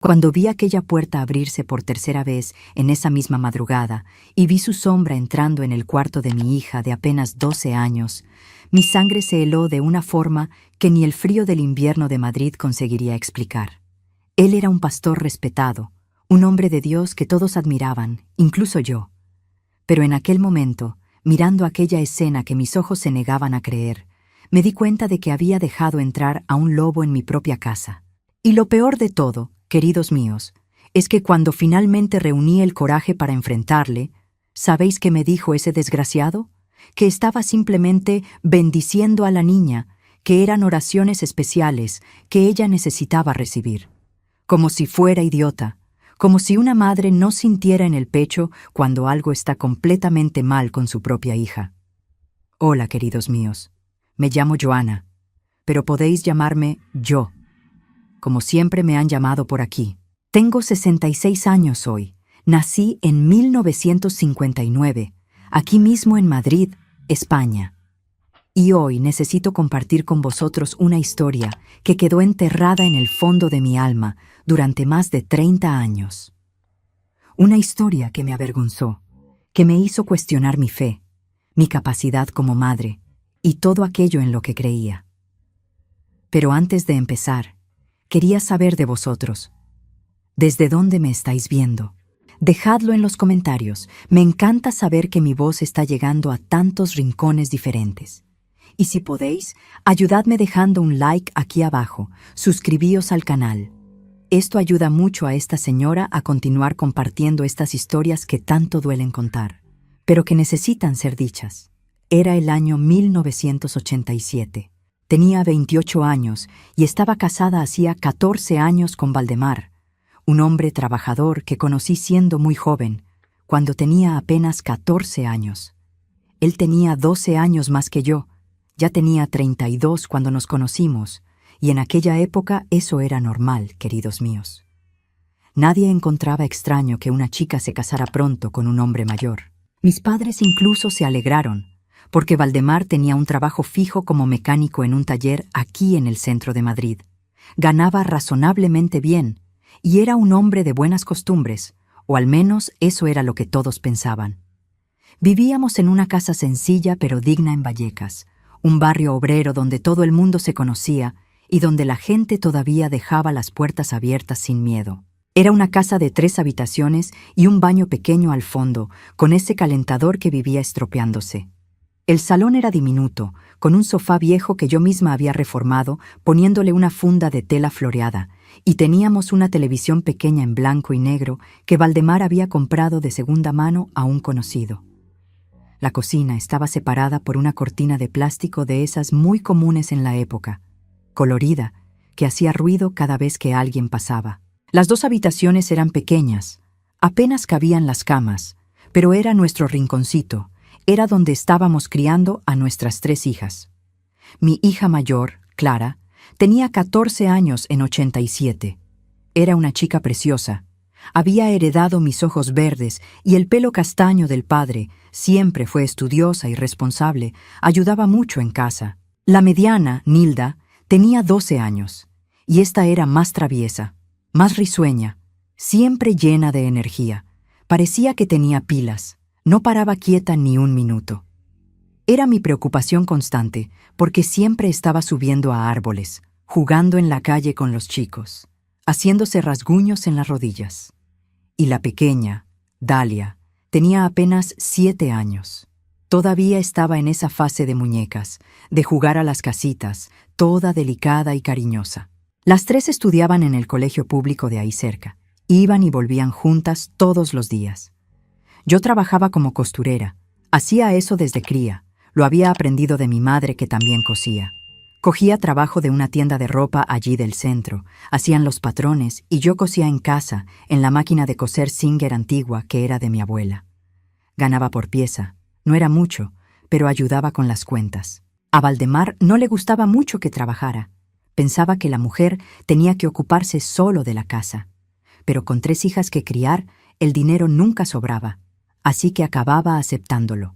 Cuando vi aquella puerta abrirse por tercera vez en esa misma madrugada y vi su sombra entrando en el cuarto de mi hija de apenas 12 años, mi sangre se heló de una forma que ni el frío del invierno de Madrid conseguiría explicar. Él era un pastor respetado, un hombre de Dios que todos admiraban, incluso yo. Pero en aquel momento, mirando aquella escena que mis ojos se negaban a creer, me di cuenta de que había dejado entrar a un lobo en mi propia casa. Y lo peor de todo, queridos míos, es que cuando finalmente reuní el coraje para enfrentarle, ¿sabéis qué me dijo ese desgraciado? Que estaba simplemente bendiciendo a la niña, que eran oraciones especiales que ella necesitaba recibir. Como si fuera idiota, como si una madre no sintiera en el pecho cuando algo está completamente mal con su propia hija. Hola, queridos míos, me llamo Joana, pero podéis llamarme yo, como siempre me han llamado por aquí. Tengo 66 años hoy. Nací en 1959, aquí mismo en Madrid, España. Y hoy necesito compartir con vosotros una historia que quedó enterrada en el fondo de mi alma durante más de 30 años. Una historia que me avergonzó, que me hizo cuestionar mi fe, mi capacidad como madre y todo aquello en lo que creía. Pero antes de empezar, quería saber de vosotros. ¿Desde dónde me estáis viendo? Dejadlo en los comentarios. Me encanta saber que mi voz está llegando a tantos rincones diferentes. Y si podéis, ayudadme dejando un like aquí abajo. Suscribíos al canal. Esto ayuda mucho a esta señora a continuar compartiendo estas historias que tanto duelen contar, pero que necesitan ser dichas. Era el año 1987. Tenía 28 años y estaba casada hacía 14 años con Valdemar, un hombre trabajador que conocí siendo muy joven, cuando tenía apenas 14 años. Él tenía 12 años más que yo, ya tenía 32 cuando nos conocimos, y en aquella época eso era normal, queridos míos. Nadie encontraba extraño que una chica se casara pronto con un hombre mayor. Mis padres incluso se alegraron, porque Valdemar tenía un trabajo fijo como mecánico en un taller aquí en el centro de Madrid. Ganaba razonablemente bien, y era un hombre de buenas costumbres, o al menos eso era lo que todos pensaban. Vivíamos en una casa sencilla pero digna en Vallecas, un barrio obrero donde todo el mundo se conocía y donde la gente todavía dejaba las puertas abiertas sin miedo. Era una casa de 3 habitaciones y un baño pequeño al fondo, con ese calentador que vivía estropeándose. El salón era diminuto, con un sofá viejo que yo misma había reformado, poniéndole una funda de tela floreada, y teníamos una televisión pequeña en blanco y negro que Valdemar había comprado de segunda mano a un conocido. La cocina estaba separada por una cortina de plástico de esas muy comunes en la época, colorida, que hacía ruido cada vez que alguien pasaba. Las 2 habitaciones eran pequeñas, apenas cabían las camas, pero era nuestro rinconcito. Era donde estábamos criando a nuestras 3 hijas. Mi hija mayor, Clara, tenía 14 años en 87. Era una chica preciosa. Había heredado mis ojos verdes y el pelo castaño del padre. Siempre fue estudiosa y responsable. Ayudaba mucho en casa. La mediana, Nilda, tenía 12 años. Y esta era más traviesa, más risueña, siempre llena de energía. Parecía que tenía pilas. No paraba quieta ni un minuto. Era mi preocupación constante, porque siempre estaba subiendo a árboles, jugando en la calle con los chicos, haciéndose rasguños en las rodillas. Y la pequeña, Dalia, tenía apenas 7 años. Todavía estaba en esa fase de muñecas, de jugar a las casitas, toda delicada y cariñosa. Las 3 estudiaban en el colegio público de ahí cerca. Iban y volvían juntas todos los días. Yo trabajaba como costurera. Hacía eso desde cría. Lo había aprendido de mi madre, que también cosía. Cogía trabajo de una tienda de ropa allí del centro. Hacían los patrones y yo cosía en casa, en la máquina de coser Singer antigua que era de mi abuela. Ganaba por pieza. No era mucho, pero ayudaba con las cuentas. A Valdemar no le gustaba mucho que trabajara. Pensaba que la mujer tenía que ocuparse solo de la casa. Pero con 3 hijas que criar, el dinero nunca sobraba. Así que acababa aceptándolo.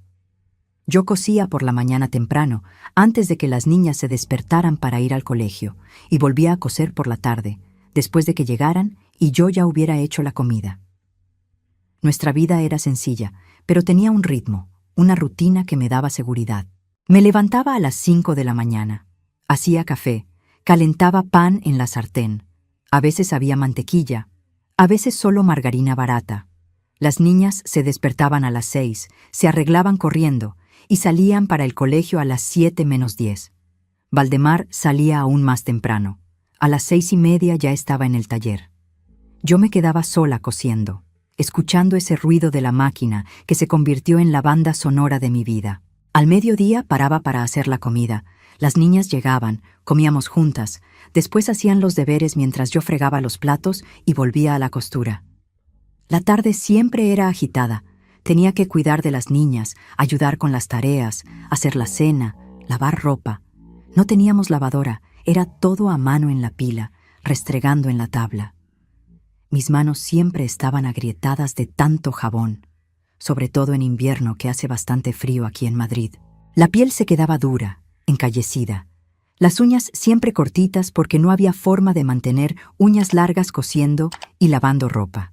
Yo cosía por la mañana temprano, antes de que las niñas se despertaran para ir al colegio, y volvía a coser por la tarde, después de que llegaran, y yo ya hubiera hecho la comida. Nuestra vida era sencilla, pero tenía un ritmo, una rutina que me daba seguridad. Me levantaba a las 5 de la mañana, hacía café, calentaba pan en la sartén. A veces había mantequilla, a veces solo margarina barata. Las niñas se despertaban a las 6, se arreglaban corriendo y salían para el colegio a las 7 menos 10. Valdemar salía aún más temprano. A las 6:30 ya estaba en el taller. Yo me quedaba sola cosiendo, escuchando ese ruido de la máquina que se convirtió en la banda sonora de mi vida. Al mediodía paraba para hacer la comida. Las niñas llegaban, comíamos juntas, después hacían los deberes mientras yo fregaba los platos y volvía a la costura. La tarde siempre era agitada. Tenía que cuidar de las niñas, ayudar con las tareas, hacer la cena, lavar ropa. No teníamos lavadora, era todo a mano en la pila, restregando en la tabla. Mis manos siempre estaban agrietadas de tanto jabón, sobre todo en invierno que hace bastante frío aquí en Madrid. La piel se quedaba dura, encallecida. Las uñas siempre cortitas porque no había forma de mantener uñas largas cosiendo y lavando ropa.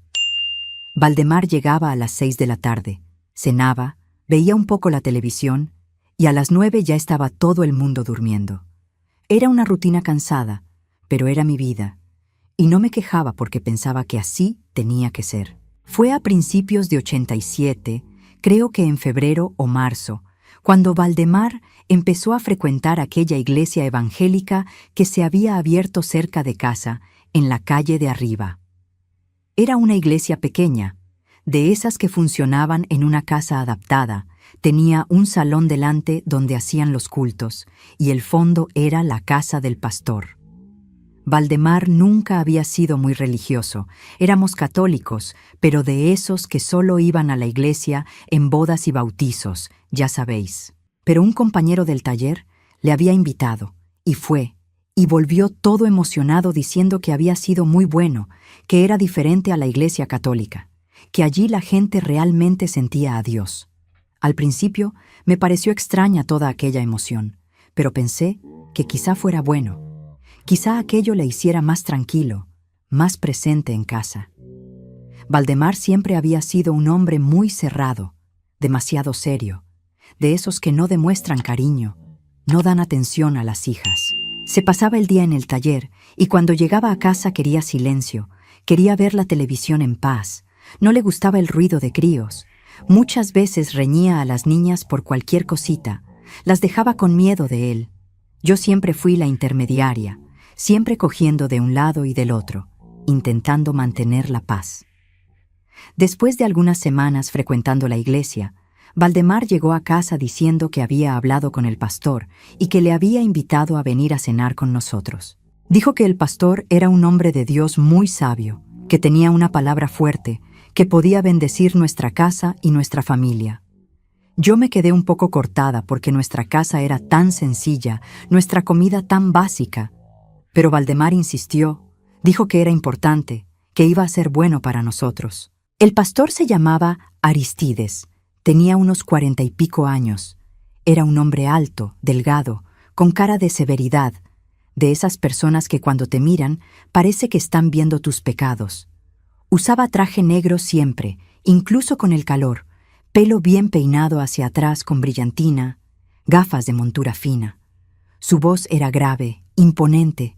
Valdemar llegaba a las 6 de la tarde, cenaba, veía un poco la televisión y a las 9 ya estaba todo el mundo durmiendo. Era una rutina cansada, pero era mi vida, y no me quejaba porque pensaba que así tenía que ser. Fue a principios de 87, creo que en febrero o marzo, cuando Valdemar empezó a frecuentar aquella iglesia evangélica que se había abierto cerca de casa, en la calle de arriba. Era una iglesia pequeña, de esas que funcionaban en una casa adaptada. Tenía un salón delante donde hacían los cultos, y el fondo era la casa del pastor. Valdemar nunca había sido muy religioso. Éramos católicos, pero de esos que solo iban a la iglesia en bodas y bautizos, ya sabéis. Pero un compañero del taller le había invitado, y fue, y volvió todo emocionado diciendo que había sido muy bueno, que era diferente a la iglesia católica, que allí la gente realmente sentía a Dios. Al principio me pareció extraña toda aquella emoción, pero pensé que quizá fuera bueno. Quizá aquello le hiciera más tranquilo, más presente en casa. Valdemar siempre había sido un hombre muy cerrado, demasiado serio, de esos que no demuestran cariño, no dan atención a las hijas. Se pasaba el día en el taller y cuando llegaba a casa quería silencio, quería ver la televisión en paz, no le gustaba el ruido de críos. Muchas veces reñía a las niñas por cualquier cosita, las dejaba con miedo de él. Yo siempre fui la intermediaria, siempre cogiendo de un lado y del otro, intentando mantener la paz. Después de algunas semanas frecuentando la iglesia, Valdemar llegó a casa diciendo que había hablado con el pastor y que le había invitado a venir a cenar con nosotros. Dijo que el pastor era un hombre de Dios muy sabio, que tenía una palabra fuerte, que podía bendecir nuestra casa y nuestra familia. Yo me quedé un poco cortada porque nuestra casa era tan sencilla, nuestra comida tan básica. Pero Valdemar insistió, dijo que era importante, que iba a ser bueno para nosotros. El pastor se llamaba Aristides, tenía unos 40 y pico años. Era un hombre alto, delgado, con cara de severidad, de esas personas que cuando te miran parece que están viendo tus pecados. Usaba traje negro siempre, incluso con el calor, pelo bien peinado hacia atrás con brillantina, gafas de montura fina. Su voz era grave, imponente,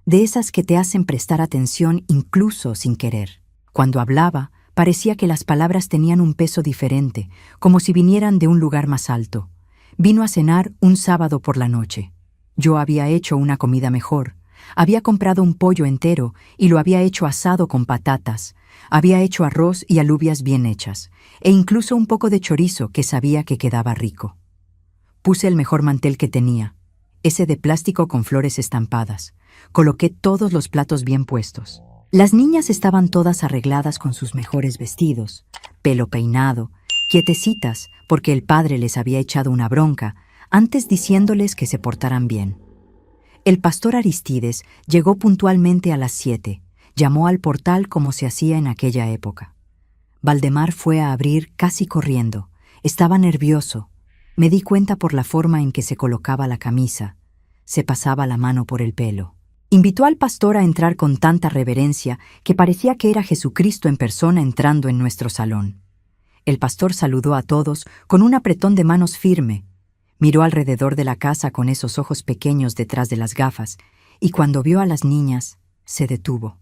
de esas que te hacen prestar atención incluso sin querer. Cuando hablaba, parecía que las palabras tenían un peso diferente, como si vinieran de un lugar más alto. Vino a cenar un sábado por la noche. Yo había hecho una comida mejor. Había comprado un pollo entero y lo había hecho asado con patatas. Había hecho arroz y alubias bien hechas, e incluso un poco de chorizo que sabía que quedaba rico. Puse el mejor mantel que tenía, ese de plástico con flores estampadas. Coloqué todos los platos bien puestos. Las niñas estaban todas arregladas con sus mejores vestidos, pelo peinado, quietecitas porque el padre les había echado una bronca antes diciéndoles que se portaran bien. El pastor Aristides llegó puntualmente a las 7, llamó al portal como se hacía en aquella época. Valdemar fue a abrir casi corriendo. Estaba nervioso. Me di cuenta por la forma en que se colocaba la camisa. Se pasaba la mano por el pelo. Invitó al pastor a entrar con tanta reverencia que parecía que era Jesucristo en persona entrando en nuestro salón. El pastor saludó a todos con un apretón de manos firme. Miró alrededor de la casa con esos ojos pequeños detrás de las gafas, y cuando vio a las niñas, se detuvo.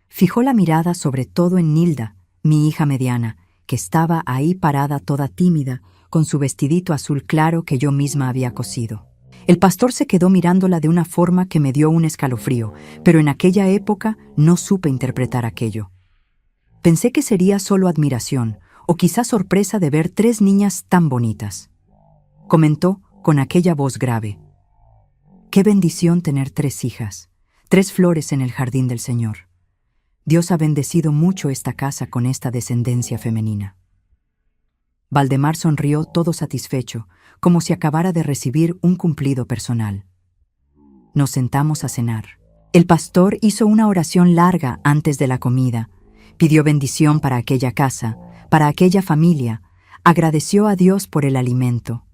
Fijó la mirada sobre todo en Nilda, mi hija mediana, que estaba ahí parada toda tímida, con su vestidito azul claro que yo misma había cosido. El pastor se quedó mirándola de una forma que me dio un escalofrío, pero en aquella época no supe interpretar aquello. Pensé que sería solo admiración, o quizás sorpresa de ver 3 niñas tan bonitas. Comentó con aquella voz grave: «Qué bendición tener 3 hijas, 3 flores en el jardín del Señor. Dios ha bendecido mucho esta casa con esta descendencia femenina». Valdemar sonrió todo satisfecho, como si acabara de recibir un cumplido personal. Nos sentamos a cenar. El pastor hizo una oración larga antes de la comida, pidió bendición para aquella casa, para aquella familia, agradeció a Dios por el alimento.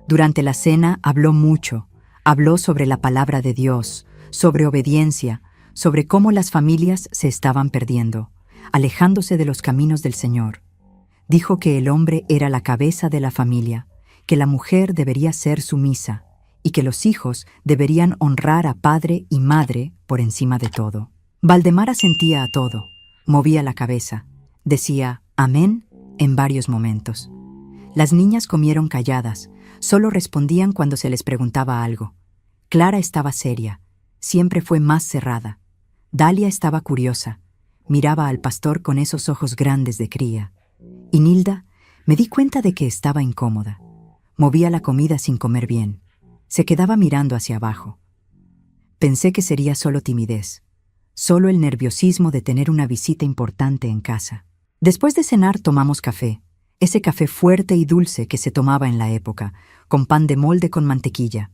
Durante la cena habló mucho, habló sobre la palabra de Dios, sobre obediencia, sobre cómo las familias se estaban perdiendo, alejándose de los caminos del Señor. Dijo que el hombre era la cabeza de la familia, que la mujer debería ser sumisa y que los hijos deberían honrar a padre y madre por encima de todo. Valdemar asentía a todo, movía la cabeza, decía «amén» en varios momentos. Las niñas comieron calladas, solo respondían cuando se les preguntaba algo. Clara estaba seria, siempre fue más cerrada. Dalia estaba curiosa, miraba al pastor con esos ojos grandes de cría. Y Nilda, me di cuenta de que estaba incómoda. Movía la comida sin comer bien. Se quedaba mirando hacia abajo. Pensé que sería solo timidez, solo el nerviosismo de tener una visita importante en casa. Después de cenar tomamos café, ese café fuerte y dulce que se tomaba en la época, con pan de molde con mantequilla.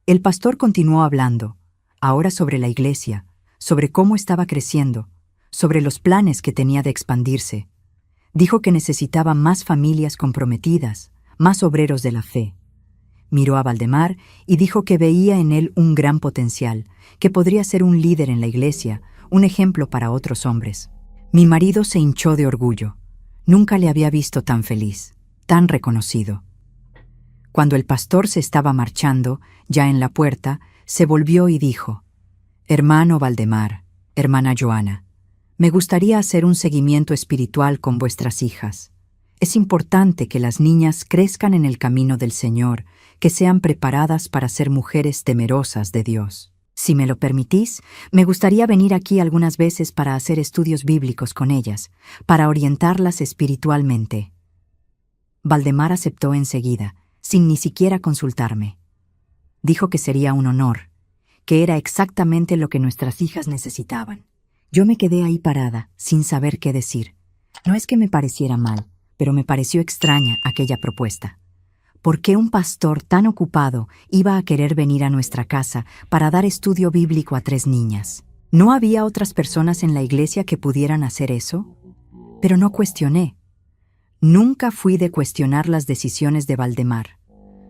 El pastor continuó hablando, ahora sobre la iglesia, sobre cómo estaba creciendo, sobre los planes que tenía de expandirse. Dijo que necesitaba más familias comprometidas, más obreros de la fe. Miró a Valdemar y dijo que veía en él un gran potencial, que podría ser un líder en la iglesia, un ejemplo para otros hombres. Mi marido se hinchó de orgullo. Nunca le había visto tan feliz, tan reconocido. Cuando el pastor se estaba marchando, ya en la puerta, se volvió y dijo: «Hermano Valdemar, hermana Joana, me gustaría hacer un seguimiento espiritual con vuestras hijas. Es importante que las niñas crezcan en el camino del Señor, que sean preparadas para ser mujeres temerosas de Dios. Si me lo permitís, me gustaría venir aquí algunas veces para hacer estudios bíblicos con ellas, para orientarlas espiritualmente». Valdemar aceptó enseguida, sin ni siquiera consultarme. Dijo que sería un honor, que era exactamente lo que nuestras hijas necesitaban. Yo me quedé ahí parada, sin saber qué decir. No es que me pareciera mal, pero me pareció extraña aquella propuesta. ¿Por qué un pastor tan ocupado iba a querer venir a nuestra casa para dar estudio bíblico a 3 niñas? ¿No había otras personas en la iglesia que pudieran hacer eso? Pero no cuestioné. Nunca fui de cuestionar las decisiones de Valdemar,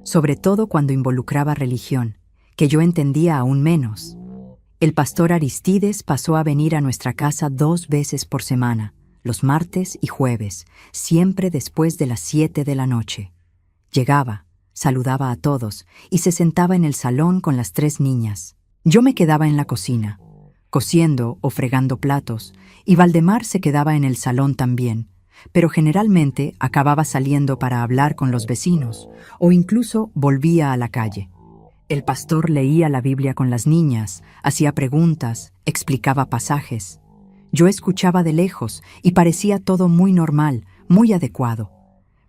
sobre todo cuando involucraba religión, que yo entendía aún menos. El pastor Aristides pasó a venir a nuestra casa 2 veces por semana, los martes y jueves, siempre después de las 7 de la noche. Llegaba, saludaba a todos y se sentaba en el salón con las 3 niñas. Yo me quedaba en la cocina, cociendo o fregando platos, y Valdemar se quedaba en el salón también, pero generalmente acababa saliendo para hablar con los vecinos, o incluso volvía a la calle. El pastor leía la Biblia con las niñas, hacía preguntas, explicaba pasajes. Yo escuchaba de lejos y parecía todo muy normal, muy adecuado.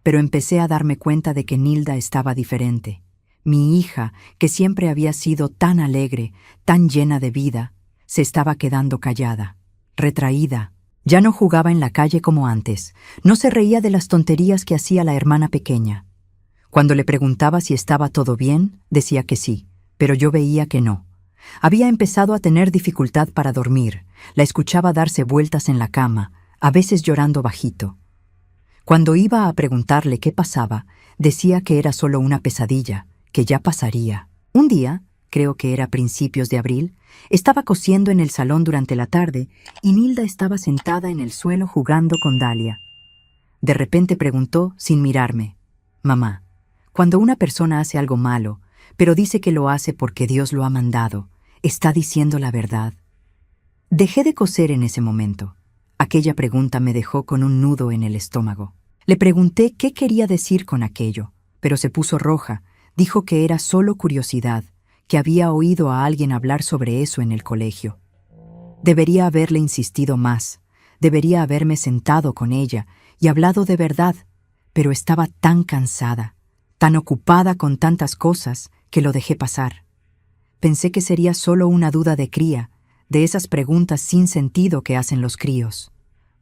Pero empecé a darme cuenta de que Nilda estaba diferente. Mi hija, que siempre había sido tan alegre, tan llena de vida, se estaba quedando callada, retraída. Ya no jugaba en la calle como antes, no se reía de las tonterías que hacía la hermana pequeña. Cuando le preguntaba si estaba todo bien, decía que sí, pero yo veía que no. Había empezado a tener dificultad para dormir, la escuchaba darse vueltas en la cama, a veces llorando bajito. Cuando iba a preguntarle qué pasaba, decía que era solo una pesadilla, que ya pasaría. Un día, creo que era principios de abril, estaba cosiendo en el salón durante la tarde y Nilda estaba sentada en el suelo jugando con Dalia. De repente preguntó, sin mirarme: «Mamá, cuando una persona hace algo malo, pero dice que lo hace porque Dios lo ha mandado, ¿está diciendo la verdad?». Dejé de coser en ese momento. Aquella pregunta me dejó con un nudo en el estómago. Le pregunté qué quería decir con aquello, pero se puso roja. Dijo que era solo curiosidad, que había oído a alguien hablar sobre eso en el colegio. Debería haberle insistido más, debería haberme sentado con ella y hablado de verdad, pero estaba tan cansada, tan ocupada con tantas cosas, que lo dejé pasar. Pensé que sería solo una duda de cría, de esas preguntas sin sentido que hacen los críos.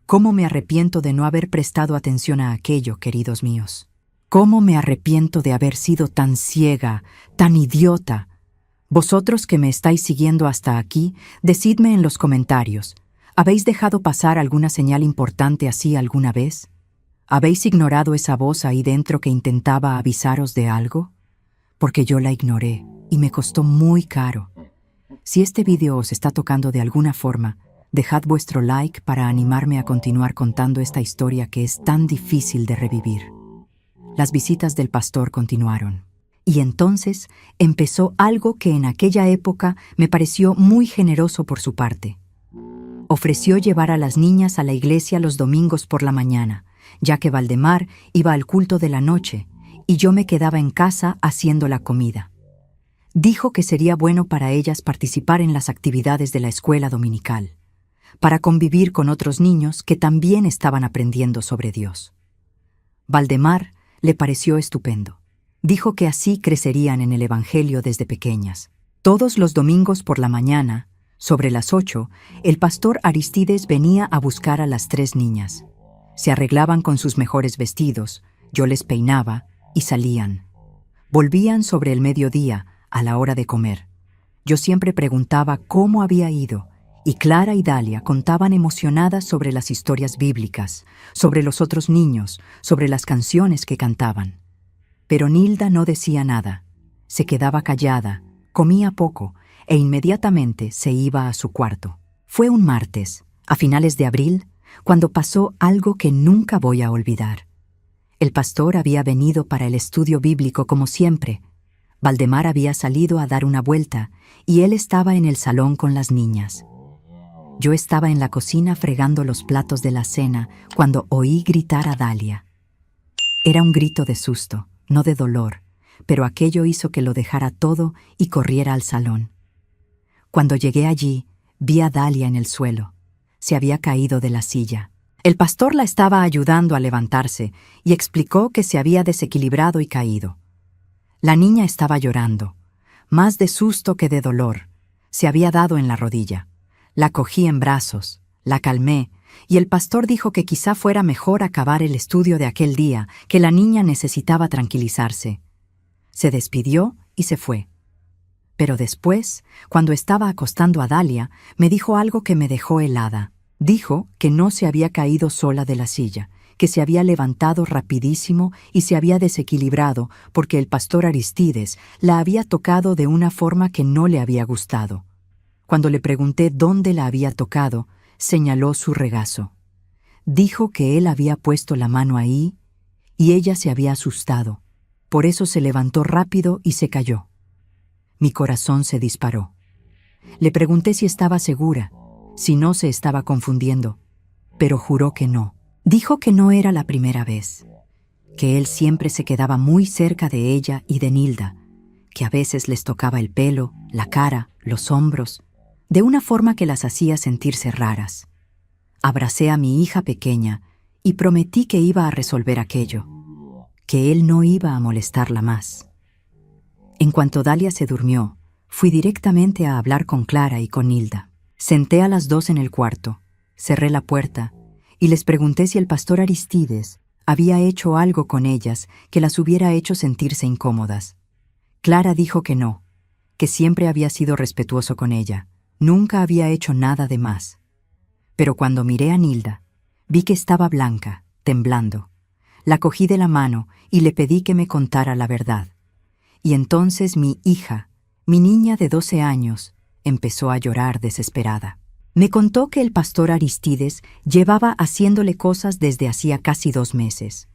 ¿Cómo me arrepiento de no haber prestado atención a aquello, queridos míos? ¿Cómo me arrepiento de haber sido tan ciega, tan idiota? Vosotros que me estáis siguiendo hasta aquí, decidme en los comentarios, ¿habéis dejado pasar alguna señal importante así alguna vez? ¿Habéis ignorado esa voz ahí dentro que intentaba avisaros de algo? Porque yo la ignoré y me costó muy caro. Si este vídeo os está tocando de alguna forma, dejad vuestro like para animarme a continuar contando esta historia que es tan difícil de revivir. Las visitas del pastor continuaron. Y entonces empezó algo que en aquella época me pareció muy generoso por su parte. Ofreció llevar a las niñas a la iglesia los domingos por la mañana, ya que Valdemar iba al culto de la noche y yo me quedaba en casa haciendo la comida. Dijo que sería bueno para ellas participar en las actividades de la escuela dominical, para convivir con otros niños que también estaban aprendiendo sobre Dios. Valdemar le pareció estupendo. Dijo que así crecerían en el Evangelio desde pequeñas. Todos los domingos por la mañana, sobre las 8, el pastor Aristides venía a buscar a las 3 niñas. Se arreglaban con sus mejores vestidos, yo les peinaba y salían. Volvían sobre el mediodía, a la hora de comer. Yo siempre preguntaba cómo había ido, y Clara y Dalia contaban emocionadas sobre las historias bíblicas, sobre los otros niños, sobre las canciones que cantaban. Pero Nilda no decía nada. Se quedaba callada, comía poco, e inmediatamente se iba a su cuarto. Fue un martes, a finales de abril, cuando pasó algo que nunca voy a olvidar. El pastor había venido para el estudio bíblico como siempre. Valdemar había salido a dar una vuelta y él estaba en el salón con las niñas. Yo estaba en la cocina fregando los platos de la cena cuando oí gritar a Dalia. Era un grito de susto, no de dolor, pero aquello hizo que lo dejara todo y corriera al salón. Cuando llegué allí, vi a Dalia en el suelo. Se había caído de la silla. El pastor la estaba ayudando a levantarse y explicó que se había desequilibrado y caído. La niña estaba llorando, más de susto que de dolor. Se había dado en la rodilla. La cogí en brazos, la calmé, y el pastor dijo que quizá fuera mejor acabar el estudio de aquel día, que la niña necesitaba tranquilizarse. Se despidió y se fue. Pero después, cuando estaba acostando a Dalia, me dijo algo que me dejó helada. Dijo que no se había caído sola de la silla, que se había levantado rapidísimo y se había desequilibrado porque el pastor Aristides la había tocado de una forma que no le había gustado. Cuando le pregunté dónde la había tocado, señaló su regazo. Dijo que él había puesto la mano ahí y ella se había asustado. Por eso se levantó rápido y se cayó. Mi corazón se disparó. Le pregunté si estaba segura, si no se estaba confundiendo, pero juró que no. Dijo que no era la primera vez, que él siempre se quedaba muy cerca de ella y de Nilda, que a veces les tocaba el pelo, la cara, los hombros, de una forma que las hacía sentirse raras. Abracé a mi hija pequeña y prometí que iba a resolver aquello, que él no iba a molestarla más. En cuanto Dalia se durmió, fui directamente a hablar con Clara y con Nilda. Senté a las 2 en el cuarto, cerré la puerta y les pregunté si el pastor Aristides había hecho algo con ellas que las hubiera hecho sentirse incómodas. Clara dijo que no, que siempre había sido respetuoso con ella, nunca había hecho nada de más. Pero cuando miré a Nilda, vi que estaba blanca, temblando. La cogí de la mano y le pedí que me contara la verdad. Y entonces mi hija Mi niña de 12 años empezó a llorar desesperada. Me contó que el pastor Aristides llevaba haciéndole cosas desde hacía casi 2 meses.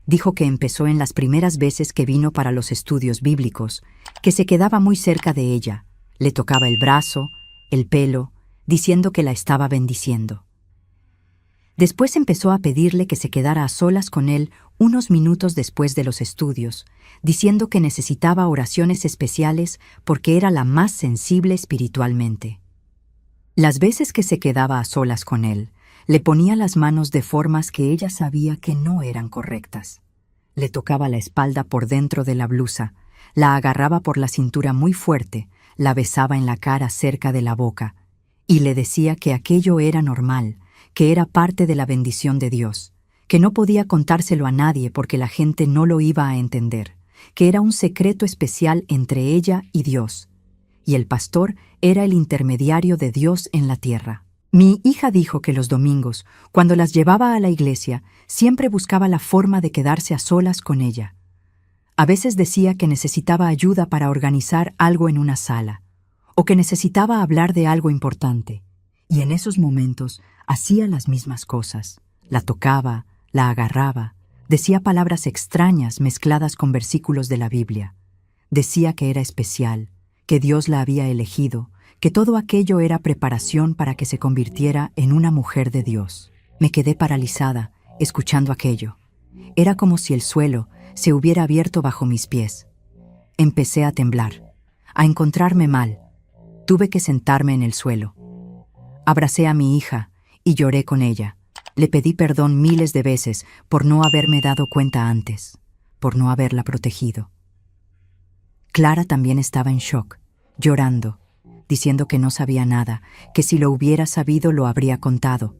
Dijo que empezó en las primeras veces que vino para los estudios bíblicos, que se quedaba muy cerca de ella, le tocaba el brazo, el pelo, diciendo que la estaba bendiciendo. Después empezó a pedirle que se quedara a solas con él unos minutos después de los estudios, diciendo que necesitaba oraciones especiales porque era la más sensible espiritualmente. Las veces que se quedaba a solas con él, le ponía las manos de formas que ella sabía que no eran correctas. Le tocaba la espalda por dentro de la blusa, la agarraba por la cintura muy fuerte, la besaba en la cara cerca de la boca, y le decía que aquello era normal, que era parte de la bendición de Dios, que no podía contárselo a nadie porque la gente no lo iba a entender, que era un secreto especial entre ella y Dios, y el pastor era el intermediario de Dios en la tierra. Mi hija dijo que los domingos, cuando las llevaba a la iglesia, siempre buscaba la forma de quedarse a solas con ella. A veces decía que necesitaba ayuda para organizar algo en una sala, o que necesitaba hablar de algo importante, y en esos momentos hacía las mismas cosas. La tocaba, la agarraba, decía palabras extrañas mezcladas con versículos de la Biblia. Decía que era especial, que Dios la había elegido, que todo aquello era preparación para que se convirtiera en una mujer de Dios. Me quedé paralizada, escuchando aquello. Era como si el suelo se hubiera abierto bajo mis pies. Empecé a temblar, a encontrarme mal. Tuve que sentarme en el suelo. Abracé a mi hija y lloré con ella. Le pedí perdón miles de veces por no haberme dado cuenta antes, por no haberla protegido. Clara también estaba en shock, llorando, diciendo que no sabía nada, que si lo hubiera sabido lo habría contado.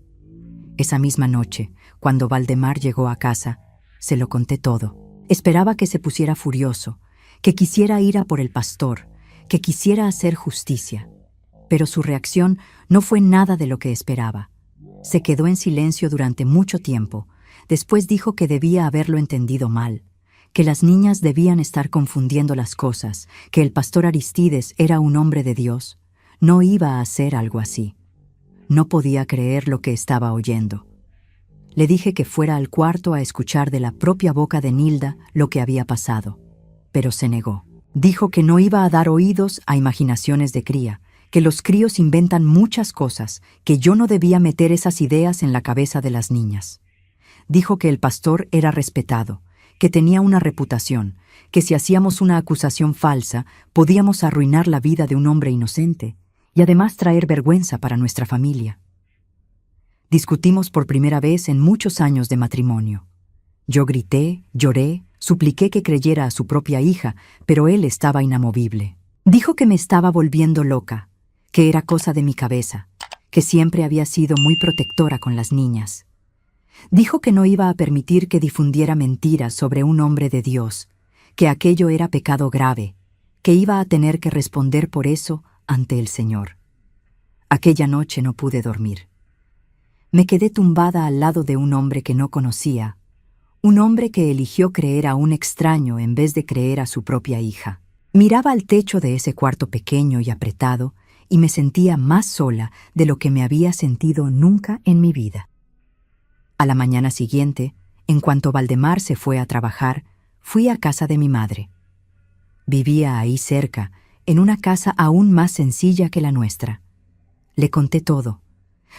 Esa misma noche, cuando Valdemar llegó a casa, se lo conté todo. Esperaba que se pusiera furioso, que quisiera ir a por el pastor, que quisiera hacer justicia. Pero su reacción no fue nada de lo que esperaba. Se quedó en silencio durante mucho tiempo. Después dijo que debía haberlo entendido mal, que las niñas debían estar confundiendo las cosas, que el pastor Aristides era un hombre de Dios. No iba a hacer algo así. No podía creer lo que estaba oyendo. Le dije que fuera al cuarto a escuchar de la propia boca de Nilda lo que había pasado, pero se negó. Dijo que no iba a dar oídos a imaginaciones de cría, que los críos inventan muchas cosas, que yo no debía meter esas ideas en la cabeza de las niñas. Dijo que el pastor era respetado, que tenía una reputación, que si hacíamos una acusación falsa, podíamos arruinar la vida de un hombre inocente y además traer vergüenza para nuestra familia. Discutimos por primera vez en muchos años de matrimonio. Yo grité, lloré, supliqué que creyera a su propia hija, pero él estaba inamovible. Dijo que me estaba volviendo loca, que era cosa de mi cabeza, que siempre había sido muy protectora con las niñas. Dijo que no iba a permitir que difundiera mentiras sobre un hombre de Dios, que aquello era pecado grave, que iba a tener que responder por eso ante el Señor. Aquella noche no pude dormir. Me quedé tumbada al lado de un hombre que no conocía, un hombre que eligió creer a un extraño en vez de creer a su propia hija. Miraba al techo de ese cuarto pequeño y apretado y me sentía más sola de lo que me había sentido nunca en mi vida. A la mañana siguiente, en cuanto Valdemar se fue a trabajar, fui a casa de mi madre. Vivía ahí cerca, en una casa aún más sencilla que la nuestra. Le conté todo.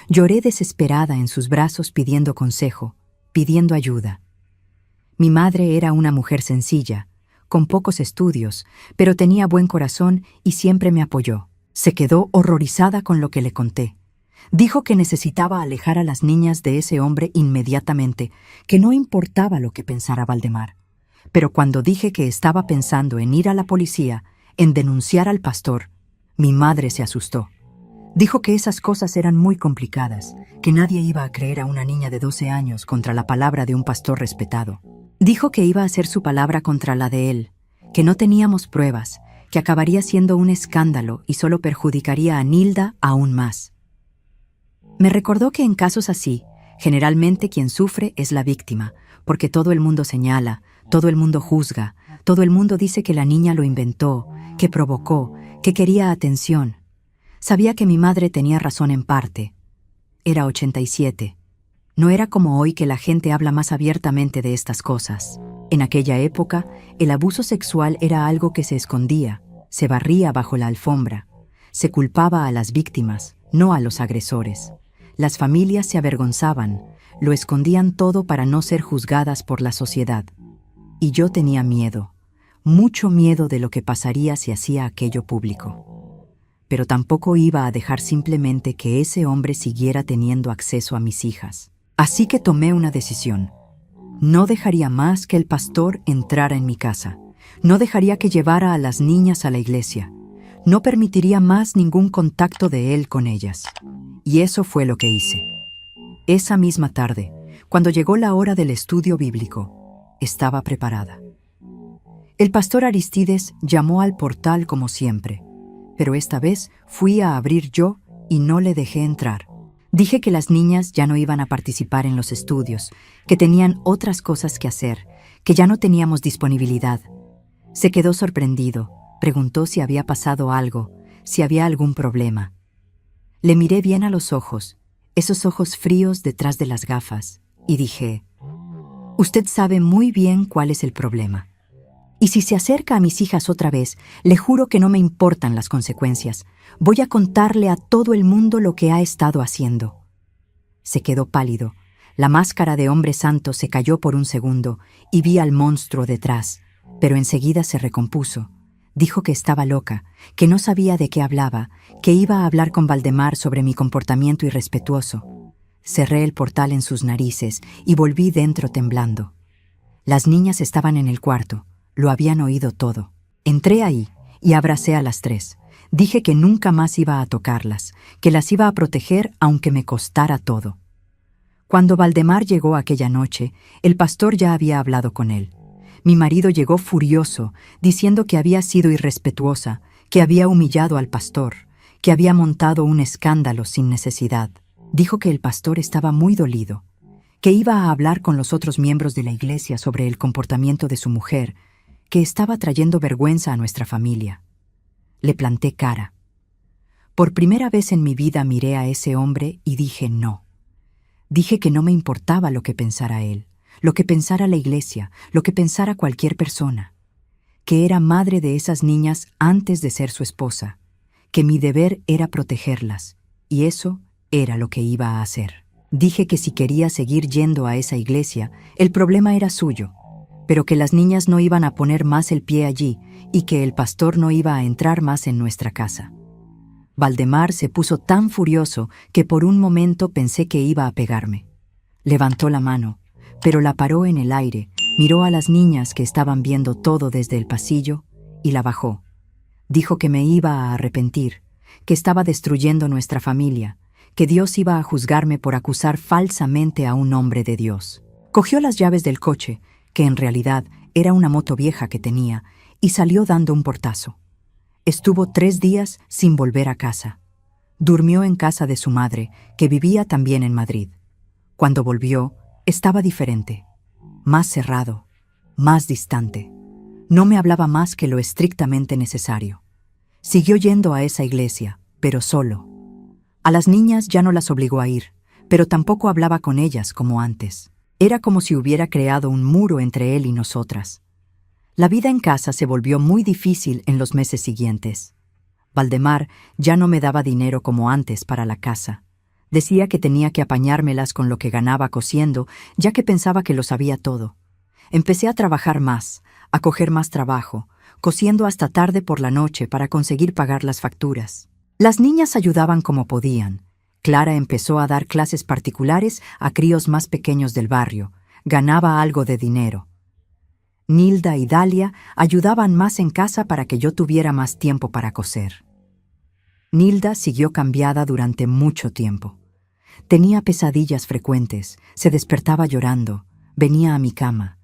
Lloré desesperada en sus brazos pidiendo consejo, pidiendo ayuda. Mi madre era una mujer sencilla, con pocos estudios, pero tenía buen corazón y siempre me apoyó. Se quedó horrorizada con lo que le conté. Dijo que necesitaba alejar a las niñas de ese hombre inmediatamente, que no importaba lo que pensara Valdemar. Pero cuando dije que estaba pensando en ir a la policía, en denunciar al pastor, mi madre se asustó. Dijo que esas cosas eran muy complicadas, que nadie iba a creer a una niña de 12 años contra la palabra de un pastor respetado. Dijo que iba a hacer su palabra contra la de él, que no teníamos pruebas, que acabaría siendo un escándalo y solo perjudicaría a Nilda aún más. Me recordó que en casos así, generalmente quien sufre es la víctima, porque todo el mundo señala, todo el mundo juzga, todo el mundo dice que la niña lo inventó, que provocó, que quería atención. Sabía que mi madre tenía razón en parte. Era 87. No era como hoy que la gente habla más abiertamente de estas cosas. En aquella época, el abuso sexual era algo que se escondía, se barría bajo la alfombra. Se culpaba a las víctimas, no a los agresores. Las familias se avergonzaban, lo escondían todo para no ser juzgadas por la sociedad. Y yo tenía miedo, mucho miedo de lo que pasaría si hacía aquello público. Pero tampoco iba a dejar simplemente que ese hombre siguiera teniendo acceso a mis hijas. Así que tomé una decisión. No dejaría más que el pastor entrara en mi casa. No dejaría que llevara a las niñas a la iglesia. No permitiría más ningún contacto de él con ellas. Y eso fue lo que hice. Esa misma tarde, cuando llegó la hora del estudio bíblico, estaba preparada. El pastor Aristides llamó al portal como siempre, pero esta vez fui a abrir yo y no le dejé entrar. Dije que las niñas ya no iban a participar en los estudios, que tenían otras cosas que hacer, que ya no teníamos disponibilidad. Se quedó sorprendido, preguntó si había pasado algo, si había algún problema. Le miré bien a los ojos, esos ojos fríos detrás de las gafas, y dije: «Usted sabe muy bien cuál es el problema. Y si se acerca a mis hijas otra vez, le juro que no me importan las consecuencias. Voy a contarle a todo el mundo lo que ha estado haciendo». Se quedó pálido. La máscara de hombre santo se cayó por un segundo y vi al monstruo detrás, pero enseguida se recompuso. Dijo que estaba loca, que no sabía de qué hablaba, que iba a hablar con Valdemar sobre mi comportamiento irrespetuoso. Cerré el portal en sus narices y volví dentro temblando. Las niñas estaban en el cuarto. Lo habían oído todo. Entré ahí y abracé a las tres. Dije que nunca más iba a tocarlas, que las iba a proteger aunque me costara todo. Cuando Valdemar llegó aquella noche, el pastor ya había hablado con él. Mi marido llegó furioso, diciendo que había sido irrespetuosa, que había humillado al pastor, que había montado un escándalo sin necesidad. Dijo que el pastor estaba muy dolido, que iba a hablar con los otros miembros de la iglesia sobre el comportamiento de su mujer, que estaba trayendo vergüenza a nuestra familia. Le planté cara. Por primera vez en mi vida miré a ese hombre y dije no. Dije que no me importaba lo que pensara él, lo que pensara la iglesia, lo que pensara cualquier persona, que era madre de esas niñas antes de ser su esposa, que mi deber era protegerlas, y eso era lo que iba a hacer. Dije que si quería seguir yendo a esa iglesia, el problema era suyo, pero que las niñas no iban a poner más el pie allí y que el pastor no iba a entrar más en nuestra casa. Valdemar se puso tan furioso que por un momento pensé que iba a pegarme. Levantó la mano, pero la paró en el aire, miró a las niñas que estaban viendo todo desde el pasillo y la bajó. Dijo que me iba a arrepentir, que estaba destruyendo nuestra familia, que Dios iba a juzgarme por acusar falsamente a un hombre de Dios. Cogió las llaves del coche, que en realidad era una moto vieja que tenía, y salió dando un portazo. Estuvo 3 días sin volver a casa. Durmió en casa de su madre, que vivía también en Madrid. Cuando volvió, estaba diferente, más cerrado, más distante. No me hablaba más que lo estrictamente necesario. Siguió yendo a esa iglesia, pero solo. A las niñas ya no las obligó a ir, pero tampoco hablaba con ellas como antes. Era como si hubiera creado un muro entre él y nosotras. La vida en casa se volvió muy difícil en los meses siguientes. Valdemar ya no me daba dinero como antes para la casa. Decía que tenía que apañármelas con lo que ganaba cosiendo, ya que pensaba que lo sabía todo. Empecé a trabajar más, a coger más trabajo, cosiendo hasta tarde por la noche para conseguir pagar las facturas. Las niñas ayudaban como podían. Clara empezó a dar clases particulares a críos más pequeños del barrio. Ganaba algo de dinero. Nilda y Dalia ayudaban más en casa para que yo tuviera más tiempo para coser. Nilda siguió cambiada durante mucho tiempo. Tenía pesadillas frecuentes, se despertaba llorando, venía a mi cama.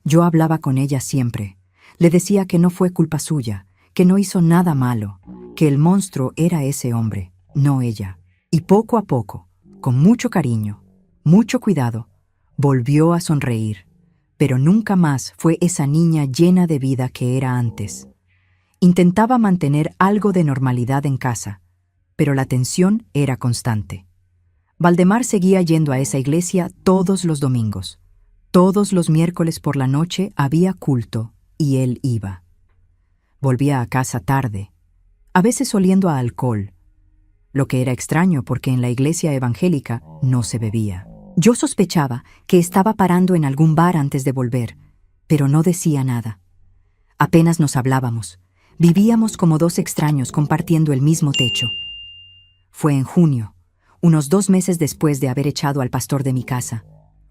Yo hablaba con ella siempre. Le decía que no fue culpa suya, que no hizo nada malo, que el monstruo era ese hombre, no ella. Y poco a poco, con mucho cariño, mucho cuidado, volvió a sonreír, pero nunca más fue esa niña llena de vida que era antes. Intentaba mantener algo de normalidad en casa, pero la tensión era constante. Valdemar seguía yendo a esa iglesia todos los domingos. Todos los miércoles por la noche había culto y él iba. Volvía a casa tarde, a veces oliendo a alcohol, lo que era extraño porque en la iglesia evangélica no se bebía. Yo sospechaba que estaba parando en algún bar antes de volver, pero no decía nada. Apenas nos hablábamos. Vivíamos como dos extraños compartiendo el mismo techo. Fue en junio, unos 2 meses después de haber echado al pastor de mi casa,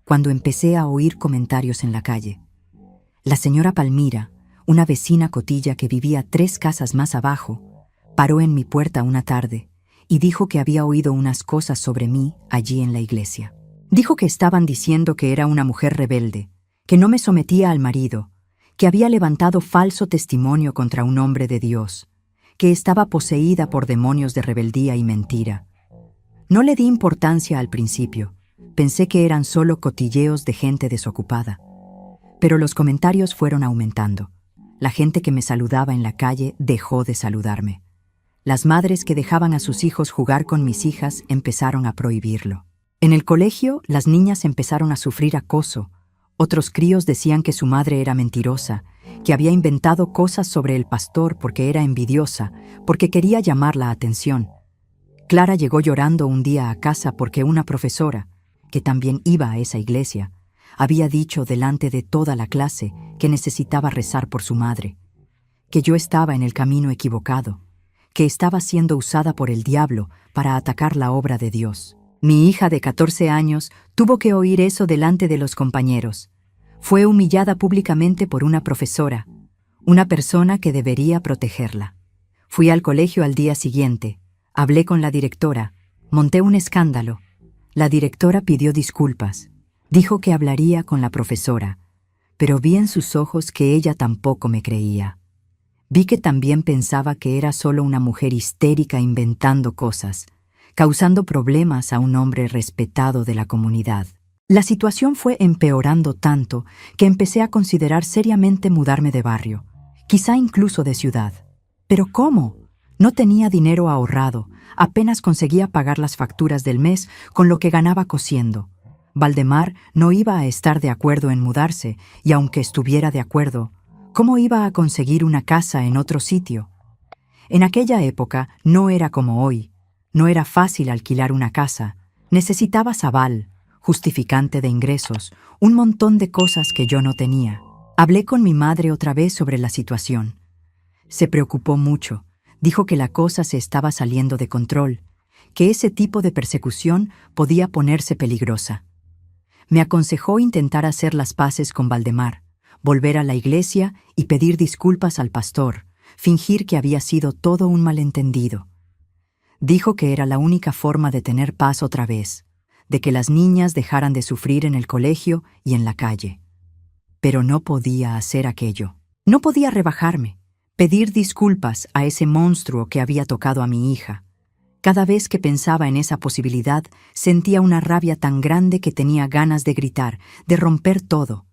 cuando empecé a oír comentarios en la calle. La señora Palmira, una vecina cotilla que vivía 3 casas más abajo, paró en mi puerta una tarde y dijo que había oído unas cosas sobre mí allí en la iglesia. Dijo que estaban diciendo que era una mujer rebelde, que no me sometía al marido, que había levantado falso testimonio contra un hombre de Dios, que estaba poseída por demonios de rebeldía y mentira. No le di importancia al principio, pensé que eran solo cotilleos de gente desocupada. Pero los comentarios fueron aumentando. La gente que me saludaba en la calle dejó de saludarme. Las madres que dejaban a sus hijos jugar con mis hijas empezaron a prohibirlo. En el colegio, las niñas empezaron a sufrir acoso. Otros críos decían que su madre era mentirosa, que había inventado cosas sobre el pastor porque era envidiosa, porque quería llamar la atención. Clara llegó llorando un día a casa porque una profesora, que también iba a esa iglesia, había dicho delante de toda la clase que necesitaba rezar por su madre, que yo estaba en el camino equivocado, que estaba siendo usada por el diablo para atacar la obra de Dios. Mi hija de 14 años tuvo que oír eso delante de los compañeros. Fue humillada públicamente por una profesora, una persona que debería protegerla. Fui al colegio al día siguiente, hablé con la directora, monté un escándalo. La directora pidió disculpas, dijo que hablaría con la profesora, pero vi en sus ojos que ella tampoco me creía. Vi que también pensaba que era solo una mujer histérica inventando cosas, causando problemas a un hombre respetado de la comunidad. La situación fue empeorando tanto que empecé a considerar seriamente mudarme de barrio, quizá incluso de ciudad. ¿Pero cómo? No tenía dinero ahorrado, apenas conseguía pagar las facturas del mes con lo que ganaba cosiendo. Valdemar no iba a estar de acuerdo en mudarse, y aunque estuviera de acuerdo, ¿cómo iba a conseguir una casa en otro sitio? En aquella época no era como hoy. No era fácil alquilar una casa. Necesitabas aval, justificante de ingresos, un montón de cosas que yo no tenía. Hablé con mi madre otra vez sobre la situación. Se preocupó mucho. Dijo que la cosa se estaba saliendo de control, que ese tipo de persecución podía ponerse peligrosa. Me aconsejó intentar hacer las paces con Valdemar, volver a la iglesia y pedir disculpas al pastor, fingir que había sido todo un malentendido. Dijo que era la única forma de tener paz otra vez, de que las niñas dejaran de sufrir en el colegio y en la calle. Pero no podía hacer aquello. No podía rebajarme, pedir disculpas a ese monstruo que había tocado a mi hija. Cada vez que pensaba en esa posibilidad, sentía una rabia tan grande que tenía ganas de gritar, de romper todo.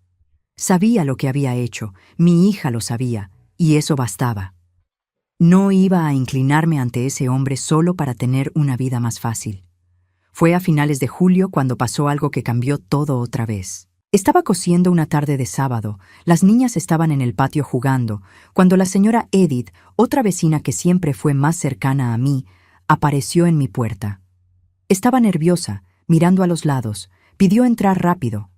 Sabía lo que había hecho, mi hija lo sabía, y eso bastaba. No iba a inclinarme ante ese hombre solo para tener una vida más fácil. Fue a finales de julio cuando pasó algo que cambió todo otra vez. Estaba cosiendo una tarde de sábado, las niñas estaban en el patio jugando, cuando la señora Edith, otra vecina que siempre fue más cercana a mí, apareció en mi puerta. Estaba nerviosa, mirando a los lados, pidió entrar rápido.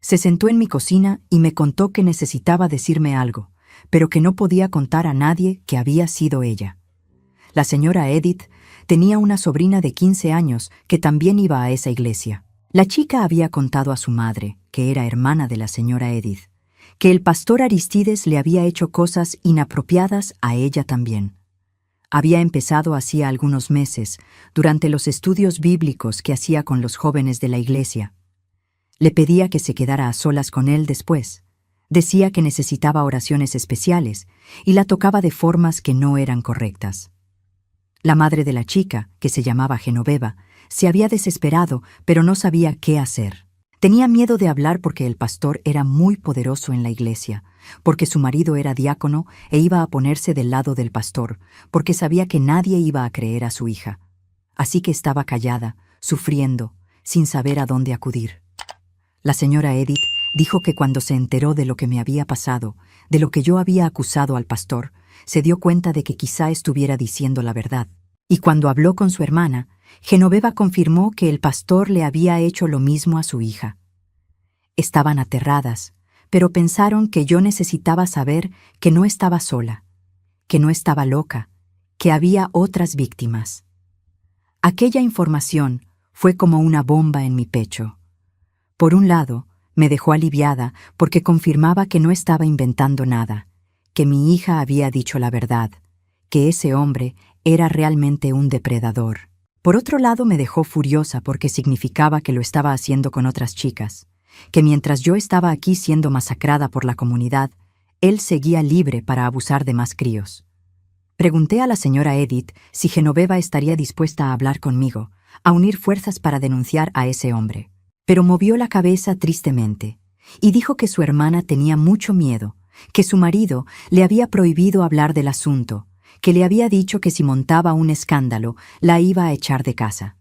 Se sentó en mi cocina y me contó que necesitaba decirme algo, pero que no podía contar a nadie que había sido ella. La señora Edith tenía una sobrina de 15 años que también iba a esa iglesia. La chica había contado a su madre, que era hermana de la señora Edith, que el pastor Aristides le había hecho cosas inapropiadas a ella también. Había empezado hacía algunos meses, durante los estudios bíblicos que hacía con los jóvenes de la iglesia. Le pedía que se quedara a solas con él después. Decía que necesitaba oraciones especiales y la tocaba de formas que no eran correctas. La madre de la chica, que se llamaba Genoveva, se había desesperado, pero no sabía qué hacer. Tenía miedo de hablar porque el pastor era muy poderoso en la iglesia, porque su marido era diácono e iba a ponerse del lado del pastor, porque sabía que nadie iba a creer a su hija. Así que estaba callada, sufriendo, sin saber a dónde acudir. La señora Edith dijo que cuando se enteró de lo que me había pasado, de lo que yo había acusado al pastor, se dio cuenta de que quizá estuviera diciendo la verdad. Y cuando habló con su hermana, Genoveva confirmó que el pastor le había hecho lo mismo a su hija. Estaban aterradas, pero pensaron que yo necesitaba saber que no estaba sola, que no estaba loca, que había otras víctimas. Aquella información fue como una bomba en mi pecho. Por un lado, me dejó aliviada porque confirmaba que no estaba inventando nada, que mi hija había dicho la verdad, que ese hombre era realmente un depredador. Por otro lado, me dejó furiosa porque significaba que lo estaba haciendo con otras chicas, que mientras yo estaba aquí siendo masacrada por la comunidad, él seguía libre para abusar de más críos. Pregunté a la señora Edith si Genoveva estaría dispuesta a hablar conmigo, a unir fuerzas para denunciar a ese hombre. Pero movió la cabeza tristemente y dijo que su hermana tenía mucho miedo, que su marido le había prohibido hablar del asunto, que le había dicho que si montaba un escándalo la iba a echar de casa.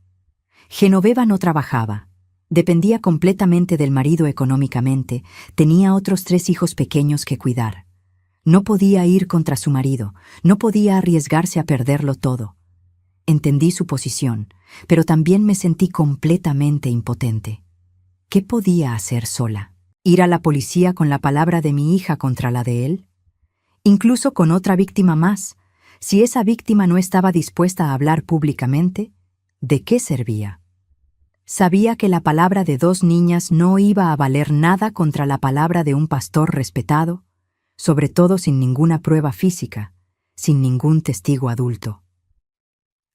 Genoveva no trabajaba, dependía completamente del marido económicamente, tenía otros 3 hijos pequeños que cuidar. No podía ir contra su marido, no podía arriesgarse a perderlo todo. Entendí su posición, pero también me sentí completamente impotente. ¿Qué podía hacer sola? ¿Ir a la policía con la palabra de mi hija contra la de él? Incluso con otra víctima más. Si esa víctima no estaba dispuesta a hablar públicamente, ¿de qué servía? Sabía que la palabra de 2 niñas no iba a valer nada contra la palabra de un pastor respetado, sobre todo sin ninguna prueba física, sin ningún testigo adulto.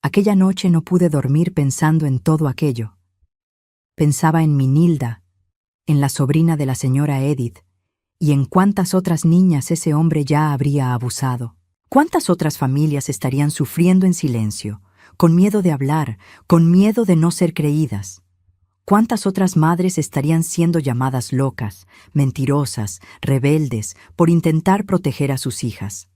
Aquella noche no pude dormir pensando en todo aquello. Pensaba en mi Nilda, en la sobrina de la señora Edith, y en cuántas otras niñas ese hombre ya habría abusado. ¿Cuántas otras familias estarían sufriendo en silencio, con miedo de hablar, con miedo de no ser creídas? ¿Cuántas otras madres estarían siendo llamadas locas, mentirosas, rebeldes, por intentar proteger a sus hijas?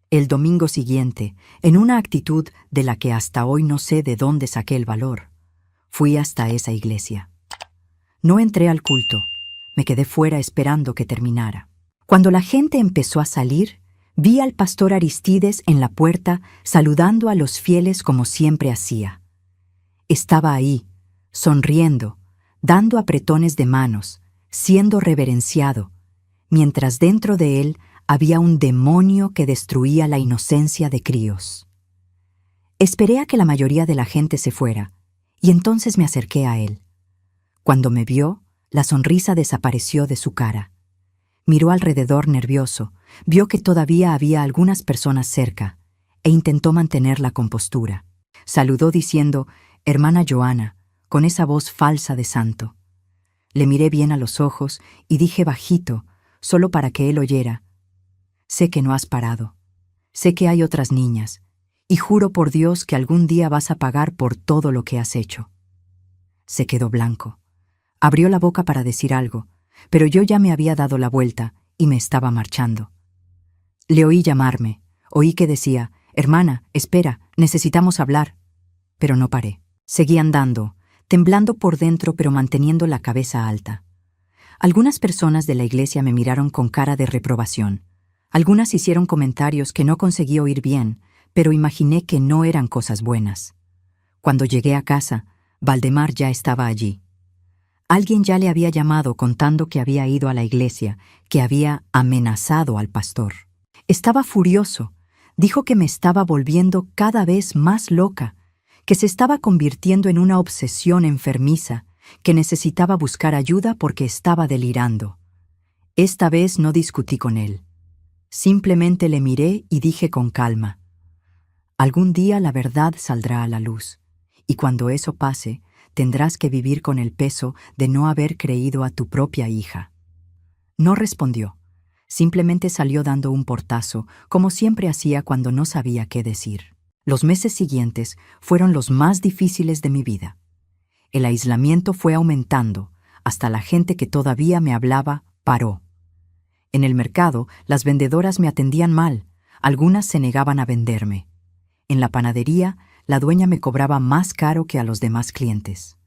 El domingo siguiente, en una actitud de la que hasta hoy no sé de dónde saqué el valor, fui hasta esa iglesia. No entré al culto, me quedé fuera esperando que terminara. Cuando la gente empezó a salir, vi al pastor Aristides en la puerta saludando a los fieles como siempre hacía. Estaba ahí, sonriendo, dando apretones de manos, siendo reverenciado, mientras dentro de él había un demonio que destruía la inocencia de críos. Esperé a que la mayoría de la gente se fuera, y entonces me acerqué a él. Cuando me vio, la sonrisa desapareció de su cara. Miró alrededor nervioso, vio que todavía había algunas personas cerca, e intentó mantener la compostura. Saludó diciendo, «Hermana Joana», con esa voz falsa de santo. Le miré bien a los ojos y dije bajito, solo para que él oyera, «Sé que no has parado. Sé que hay otras niñas, y juro por Dios que algún día vas a pagar por todo lo que has hecho». Se quedó blanco. Abrió la boca para decir algo, pero yo ya me había dado la vuelta y me estaba marchando. Le oí llamarme, oí que decía, «Hermana, espera, necesitamos hablar». Pero no paré. Seguí andando, temblando por dentro pero manteniendo la cabeza alta. Algunas personas de la iglesia me miraron con cara de reprobación. Algunas hicieron comentarios que no conseguí oír bien, pero imaginé que no eran cosas buenas. Cuando llegué a casa, Valdemar ya estaba allí. Alguien ya le había llamado contando que había ido a la iglesia, que había amenazado al pastor. Estaba furioso. Dijo que me estaba volviendo cada vez más loca, que se estaba convirtiendo en una obsesión enfermiza, que necesitaba buscar ayuda porque estaba delirando. Esta vez no discutí con él. Simplemente le miré y dije con calma, «Algún día la verdad saldrá a la luz, y cuando eso pase, tendrás que vivir con el peso de no haber creído a tu propia hija». No respondió. Simplemente salió dando un portazo, como siempre hacía cuando no sabía qué decir. Los meses siguientes fueron los más difíciles de mi vida. El aislamiento fue aumentando, Hasta la gente que todavía me hablaba paró. En el mercado, las vendedoras me atendían mal. Algunas se negaban a venderme. En la panadería, la dueña me cobraba más caro que a los demás clientes.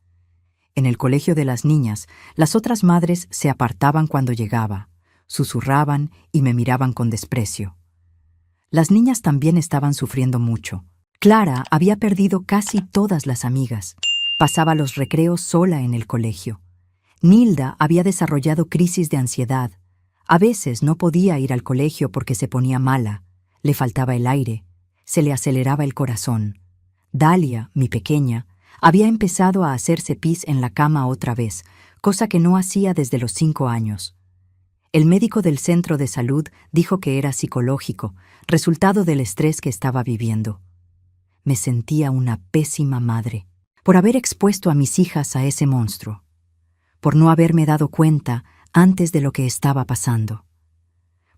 En el colegio de las niñas, las otras madres se apartaban cuando llegaba, susurraban y me miraban con desprecio. Las niñas también estaban sufriendo mucho. Clara había perdido casi todas las amigas. Pasaba los recreos sola en el colegio. Nilda había desarrollado crisis de ansiedad. A veces no podía ir al colegio porque se ponía mala, le faltaba el aire, se le aceleraba el corazón. Dalia, mi pequeña, había empezado a hacerse pis en la cama otra vez, cosa que no hacía desde los 5 años. El médico del centro de salud dijo que era psicológico, resultado del estrés que estaba viviendo. Me sentía una pésima madre, por haber expuesto a mis hijas a ese monstruo, por no haberme dado cuenta antes de lo que estaba pasando,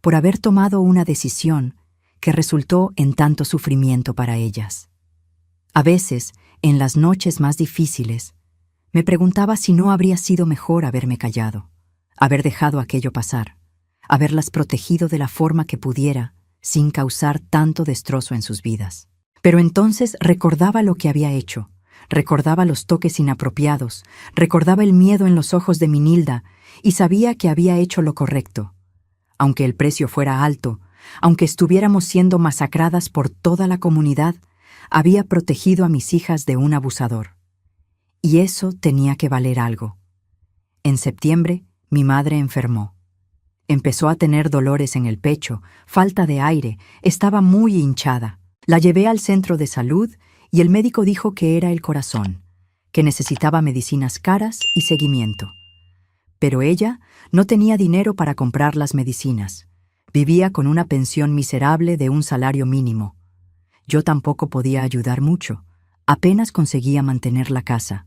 por haber tomado una decisión que resultó en tanto sufrimiento para ellas. A veces, en las noches más difíciles, me preguntaba si no habría sido mejor haberme callado, haber dejado aquello pasar, haberlas protegido de la forma que pudiera, sin causar tanto destrozo en sus vidas. Pero entonces recordaba lo que había hecho, recordaba los toques inapropiados, recordaba el miedo en los ojos de mi Nilda y sabía que había hecho lo correcto. Aunque el precio fuera alto, aunque estuviéramos siendo masacradas por toda la comunidad, había protegido a mis hijas de un abusador. Y eso tenía que valer algo. En septiembre, mi madre enfermó. Empezó a tener dolores en el pecho, falta de aire, estaba muy hinchada. La llevé al centro de salud y el médico dijo que era el corazón, que necesitaba medicinas caras y seguimiento. Pero ella no tenía dinero para comprar las medicinas. Vivía con una pensión miserable de un salario mínimo. Yo tampoco podía ayudar mucho. Apenas conseguía mantener la casa.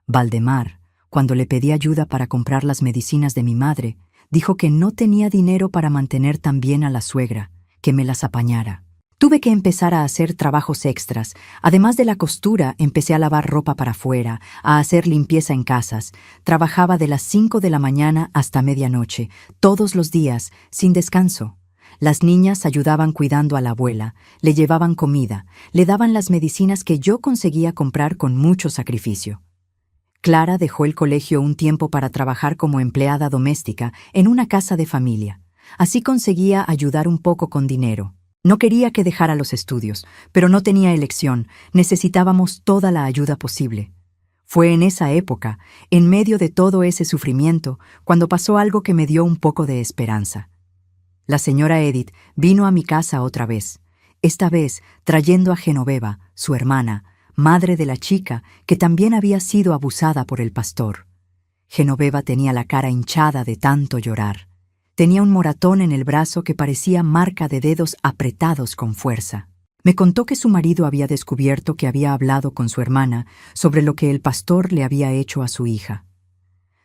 Valdemar, cuando le pedí ayuda para comprar las medicinas de mi madre, dijo que no tenía dinero para mantener también a la suegra, que me las apañara. Tuve que empezar a hacer trabajos extras. Además de la costura, empecé a lavar ropa para afuera, a hacer limpieza en casas. Trabajaba de las 5 de la mañana hasta medianoche, todos los días, sin descanso. Las niñas ayudaban cuidando a la abuela, le llevaban comida, le daban las medicinas que yo conseguía comprar con mucho sacrificio. Clara dejó el colegio un tiempo para trabajar como empleada doméstica en una casa de familia. Así conseguía ayudar un poco con dinero. No quería que dejara los estudios, pero no tenía elección, necesitábamos toda la ayuda posible. Fue en esa época, en medio de todo ese sufrimiento, cuando pasó algo que me dio un poco de esperanza. La señora Edith vino a mi casa otra vez, esta vez trayendo a Genoveva, su hermana, madre de la chica que también había sido abusada por el pastor. Genoveva tenía la cara hinchada de tanto llorar. Tenía un moratón en el brazo que parecía marca de dedos apretados con fuerza. Me contó que su marido había descubierto que había hablado con su hermana sobre lo que el pastor le había hecho a su hija.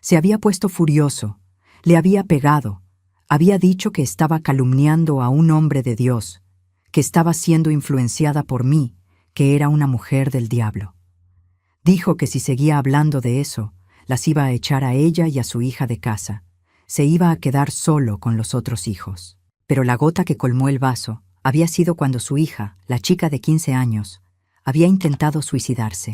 Se había puesto furioso, le había pegado, había dicho que estaba calumniando a un hombre de Dios, que estaba siendo influenciada por mí, que era una mujer del diablo. Dijo que si seguía hablando de eso, las iba a echar a ella y a su hija de casa. Se iba a quedar solo con los otros hijos. Pero la gota que colmó el vaso había sido cuando su hija, la chica de 15 años, había intentado suicidarse.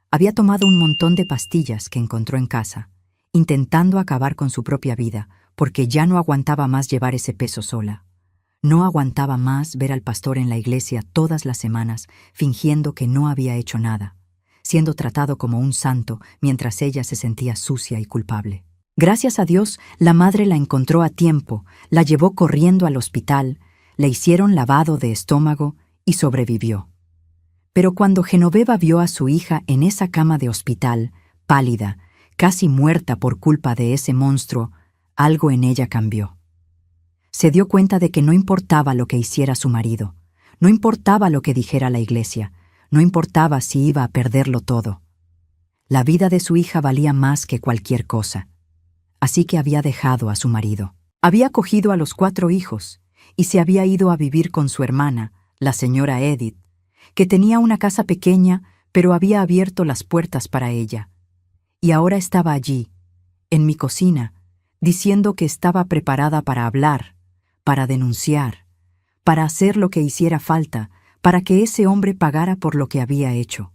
Había tomado un montón de pastillas que encontró en casa, intentando acabar con su propia vida, porque ya no aguantaba más llevar ese peso sola. No aguantaba más ver al pastor en la iglesia todas las semanas, fingiendo que no había hecho nada, siendo tratado como un santo mientras ella se sentía sucia y culpable. Gracias a Dios, la madre la encontró a tiempo, la llevó corriendo al hospital, le hicieron lavado de estómago y sobrevivió. Pero cuando Genoveva vio a su hija en esa cama de hospital, pálida, casi muerta por culpa de ese monstruo, algo en ella cambió. Se dio cuenta de que no importaba lo que hiciera su marido, no importaba lo que dijera la iglesia, no importaba si iba a perderlo todo. La vida de su hija valía más que cualquier cosa. Así que había dejado a su marido. Había cogido a los 4 hijos y se había ido a vivir con su hermana, la señora Edith, que tenía una casa pequeña, pero había abierto las puertas para ella. Y ahora estaba allí, en mi cocina, diciendo que estaba preparada para hablar, para denunciar, para hacer lo que hiciera falta, para que ese hombre pagara por lo que había hecho.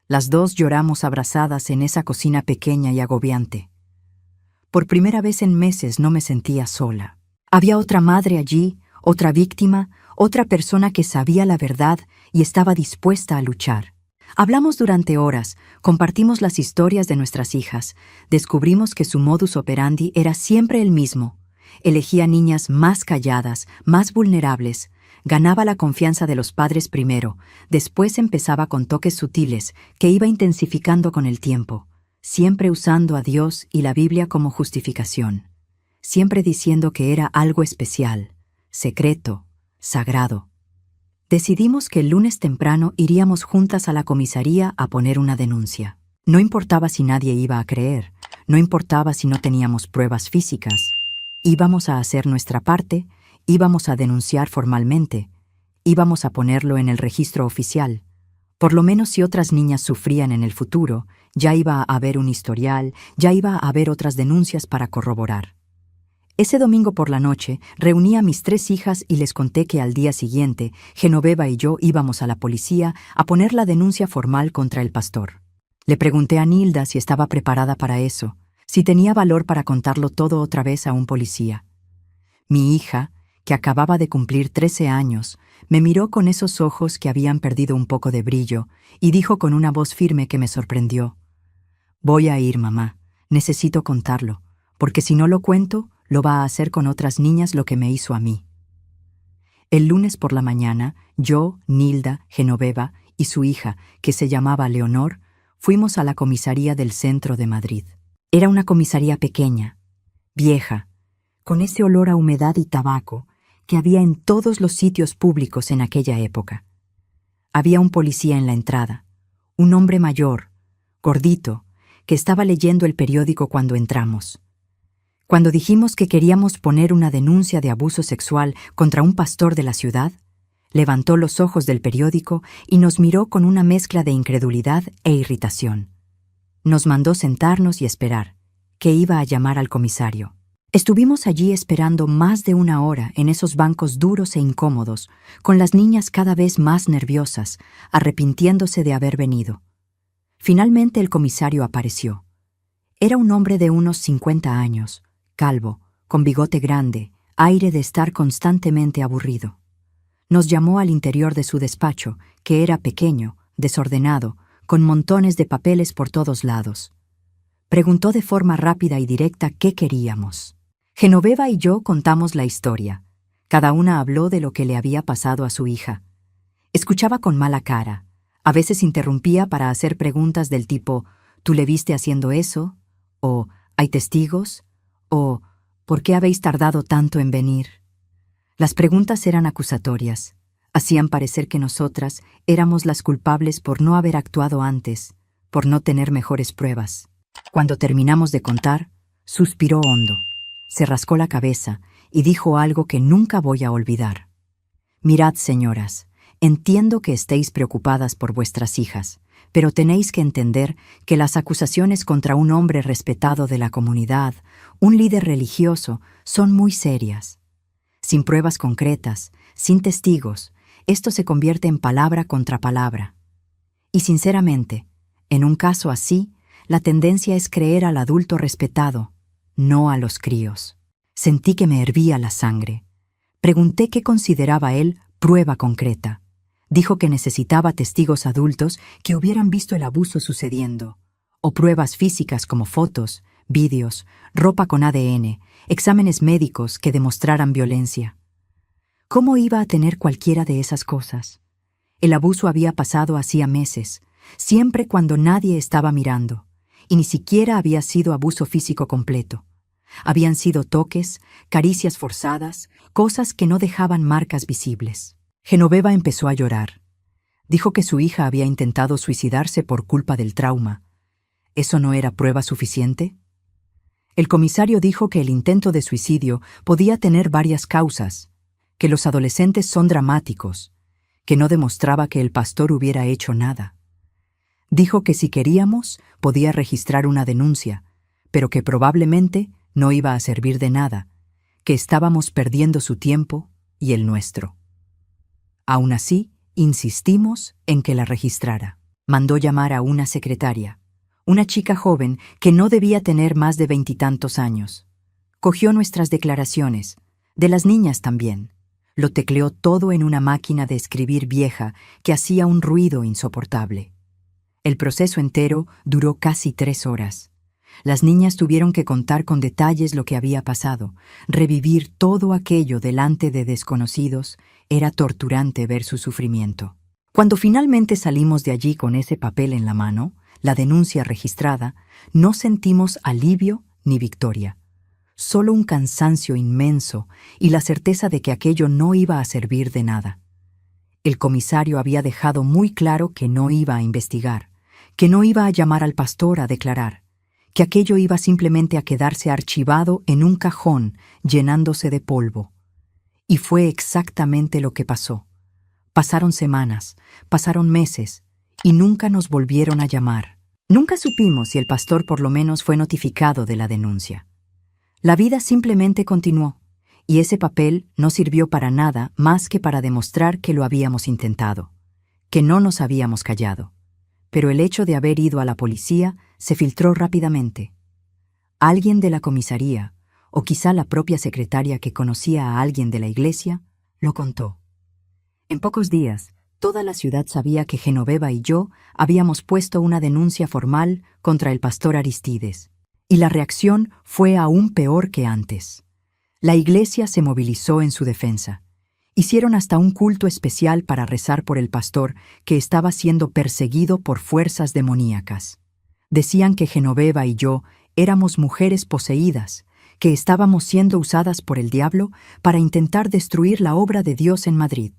Las dos lloramos abrazadas en esa cocina pequeña y agobiante. Por primera vez en meses no me sentía sola. Había otra madre allí, otra víctima, otra persona que sabía la verdad y estaba dispuesta a luchar. Hablamos durante horas, compartimos las historias de nuestras hijas, descubrimos que su modus operandi era siempre el mismo. Elegía niñas más calladas, más vulnerables, ganaba la confianza de los padres primero, después empezaba con toques sutiles que iba intensificando con el tiempo, siempre usando a Dios y la Biblia como justificación, siempre diciendo que era algo especial, secreto, sagrado. Decidimos que el lunes temprano iríamos juntas a la comisaría a poner una denuncia. No importaba si nadie iba a creer, no importaba si no teníamos pruebas físicas. Íbamos a hacer nuestra parte, íbamos a denunciar formalmente, íbamos a ponerlo en el registro oficial. Por lo menos si otras niñas sufrían en el futuro, ya iba a haber un historial, ya iba a haber otras denuncias para corroborar. Ese domingo por la noche reuní a mis 3 hijas y les conté que al día siguiente Genoveva y yo íbamos a la policía a poner la denuncia formal contra el pastor. Le pregunté a Nilda si estaba preparada para eso, si tenía valor para contarlo todo otra vez a un policía. Mi hija, que acababa de cumplir 13 años, me miró con esos ojos que habían perdido un poco de brillo y dijo con una voz firme que me sorprendió: «Voy a ir, mamá. Necesito contarlo, porque si no lo cuento, lo va a hacer con otras niñas lo que me hizo a mí». El lunes por la mañana, yo, Nilda, Genoveva y su hija, que se llamaba Leonor, fuimos a la comisaría del centro de Madrid. Era una comisaría pequeña, vieja, con ese olor a humedad y tabaco que había en todos los sitios públicos en aquella época. Había un policía en la entrada, un hombre mayor, gordito, que estaba leyendo el periódico cuando entramos. Cuando dijimos que queríamos poner una denuncia de abuso sexual contra un pastor de la ciudad, levantó los ojos del periódico y nos miró con una mezcla de incredulidad e irritación. Nos mandó sentarnos y esperar, que iba a llamar al comisario. Estuvimos allí esperando más de 1 hora en esos bancos duros e incómodos, con las niñas cada vez más nerviosas, arrepintiéndose de haber venido. Finalmente el comisario apareció. Era un hombre de unos 50 años, calvo, con bigote grande, aire de estar constantemente aburrido. Nos llamó al interior de su despacho, que era pequeño, desordenado, con montones de papeles por todos lados. Preguntó de forma rápida y directa qué queríamos. Genoveva y yo contamos la historia. Cada una habló de lo que le había pasado a su hija. Escuchaba con mala cara. A veces interrumpía para hacer preguntas del tipo: «¿Tú le viste haciendo eso?», o «¿Hay testigos?», o «¿Por qué habéis tardado tanto en venir?». Las preguntas eran acusatorias. Hacían parecer que nosotras éramos las culpables por no haber actuado antes, por no tener mejores pruebas. Cuando terminamos de contar, suspiró hondo, se rascó la cabeza y dijo algo que nunca voy a olvidar. «Mirad, señoras, entiendo que estéis preocupadas por vuestras hijas, pero tenéis que entender que las acusaciones contra un hombre respetado de la comunidad, un líder religioso, son muy serias. Sin pruebas concretas, sin testigos, esto se convierte en palabra contra palabra. Y sinceramente, en un caso así, la tendencia es creer al adulto respetado, no a los críos». Sentí que me hervía la sangre. Pregunté qué consideraba él prueba concreta. Dijo que necesitaba testigos adultos que hubieran visto el abuso sucediendo, o pruebas físicas como fotos, vídeos, ropa con ADN, exámenes médicos que demostraran violencia. ¿Cómo iba a tener cualquiera de esas cosas? El abuso había pasado hacía meses, siempre cuando nadie estaba mirando, y ni siquiera había sido abuso físico completo. Habían sido toques, caricias forzadas, cosas que no dejaban marcas visibles. Genoveva empezó a llorar. Dijo que su hija había intentado suicidarse por culpa del trauma. ¿Eso no era prueba suficiente? El comisario dijo que el intento de suicidio podía tener varias causas, que los adolescentes son dramáticos, que no demostraba que el pastor hubiera hecho nada. Dijo que si queríamos, podía registrar una denuncia, pero que probablemente no iba a servir de nada, que estábamos perdiendo su tiempo y el nuestro. Aún así, insistimos en que la registrara. Mandó llamar a una secretaria, una chica joven que no debía tener más de 20 y tantos años. Cogió nuestras declaraciones, de las niñas también. Lo tecleó todo en una máquina de escribir vieja que hacía un ruido insoportable. El proceso entero duró casi 3 horas. Las niñas tuvieron que contar con detalles lo que había pasado. Revivir todo aquello delante de desconocidos era torturante ver su sufrimiento. Cuando finalmente salimos de allí con ese papel en la mano, la denuncia registrada, no sentimos alivio ni victoria. Solo un cansancio inmenso y la certeza de que aquello no iba a servir de nada. El comisario había dejado muy claro que no iba a investigar, que no iba a llamar al pastor a declarar, que aquello iba simplemente a quedarse archivado en un cajón llenándose de polvo. Y fue exactamente lo que pasó. Pasaron semanas, pasaron meses, y nunca nos volvieron a llamar. Nunca supimos si el pastor por lo menos fue notificado de la denuncia. La vida simplemente continuó, y ese papel no sirvió para nada más que para demostrar que lo habíamos intentado, que no nos habíamos callado. Pero el hecho de haber ido a la policía se filtró rápidamente. Alguien de la comisaría, o quizá la propia secretaria que conocía a alguien de la iglesia, lo contó. En pocos días, toda la ciudad sabía que Genoveva y yo habíamos puesto una denuncia formal contra el pastor Aristides, y la reacción fue aún peor que antes. La iglesia se movilizó en su defensa. Hicieron hasta un culto especial para rezar por el pastor que estaba siendo perseguido por fuerzas demoníacas. Decían que Genoveva y yo éramos mujeres poseídas, que estábamos siendo usadas por el diablo para intentar destruir la obra de Dios en Madrid.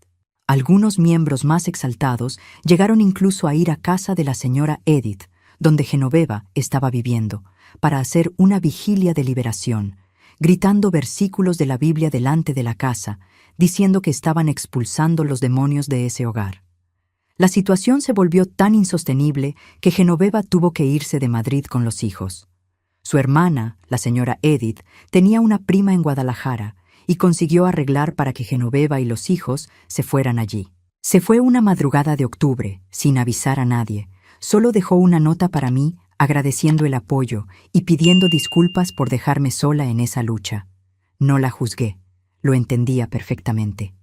Algunos miembros más exaltados llegaron incluso a ir a casa de la señora Edith, donde Genoveva estaba viviendo, para hacer una vigilia de liberación, gritando versículos de la Biblia delante de la casa, diciendo que estaban expulsando los demonios de ese hogar. La situación se volvió tan insostenible que Genoveva tuvo que irse de Madrid con los hijos. Su hermana, la señora Edith, tenía una prima en Guadalajara y consiguió arreglar para que Genoveva y los hijos se fueran allí. Se fue una madrugada de octubre, sin avisar a nadie. Solo dejó una nota para mí, agradeciendo el apoyo y pidiendo disculpas por dejarme sola en esa lucha. No la juzgué, lo entendía perfectamente.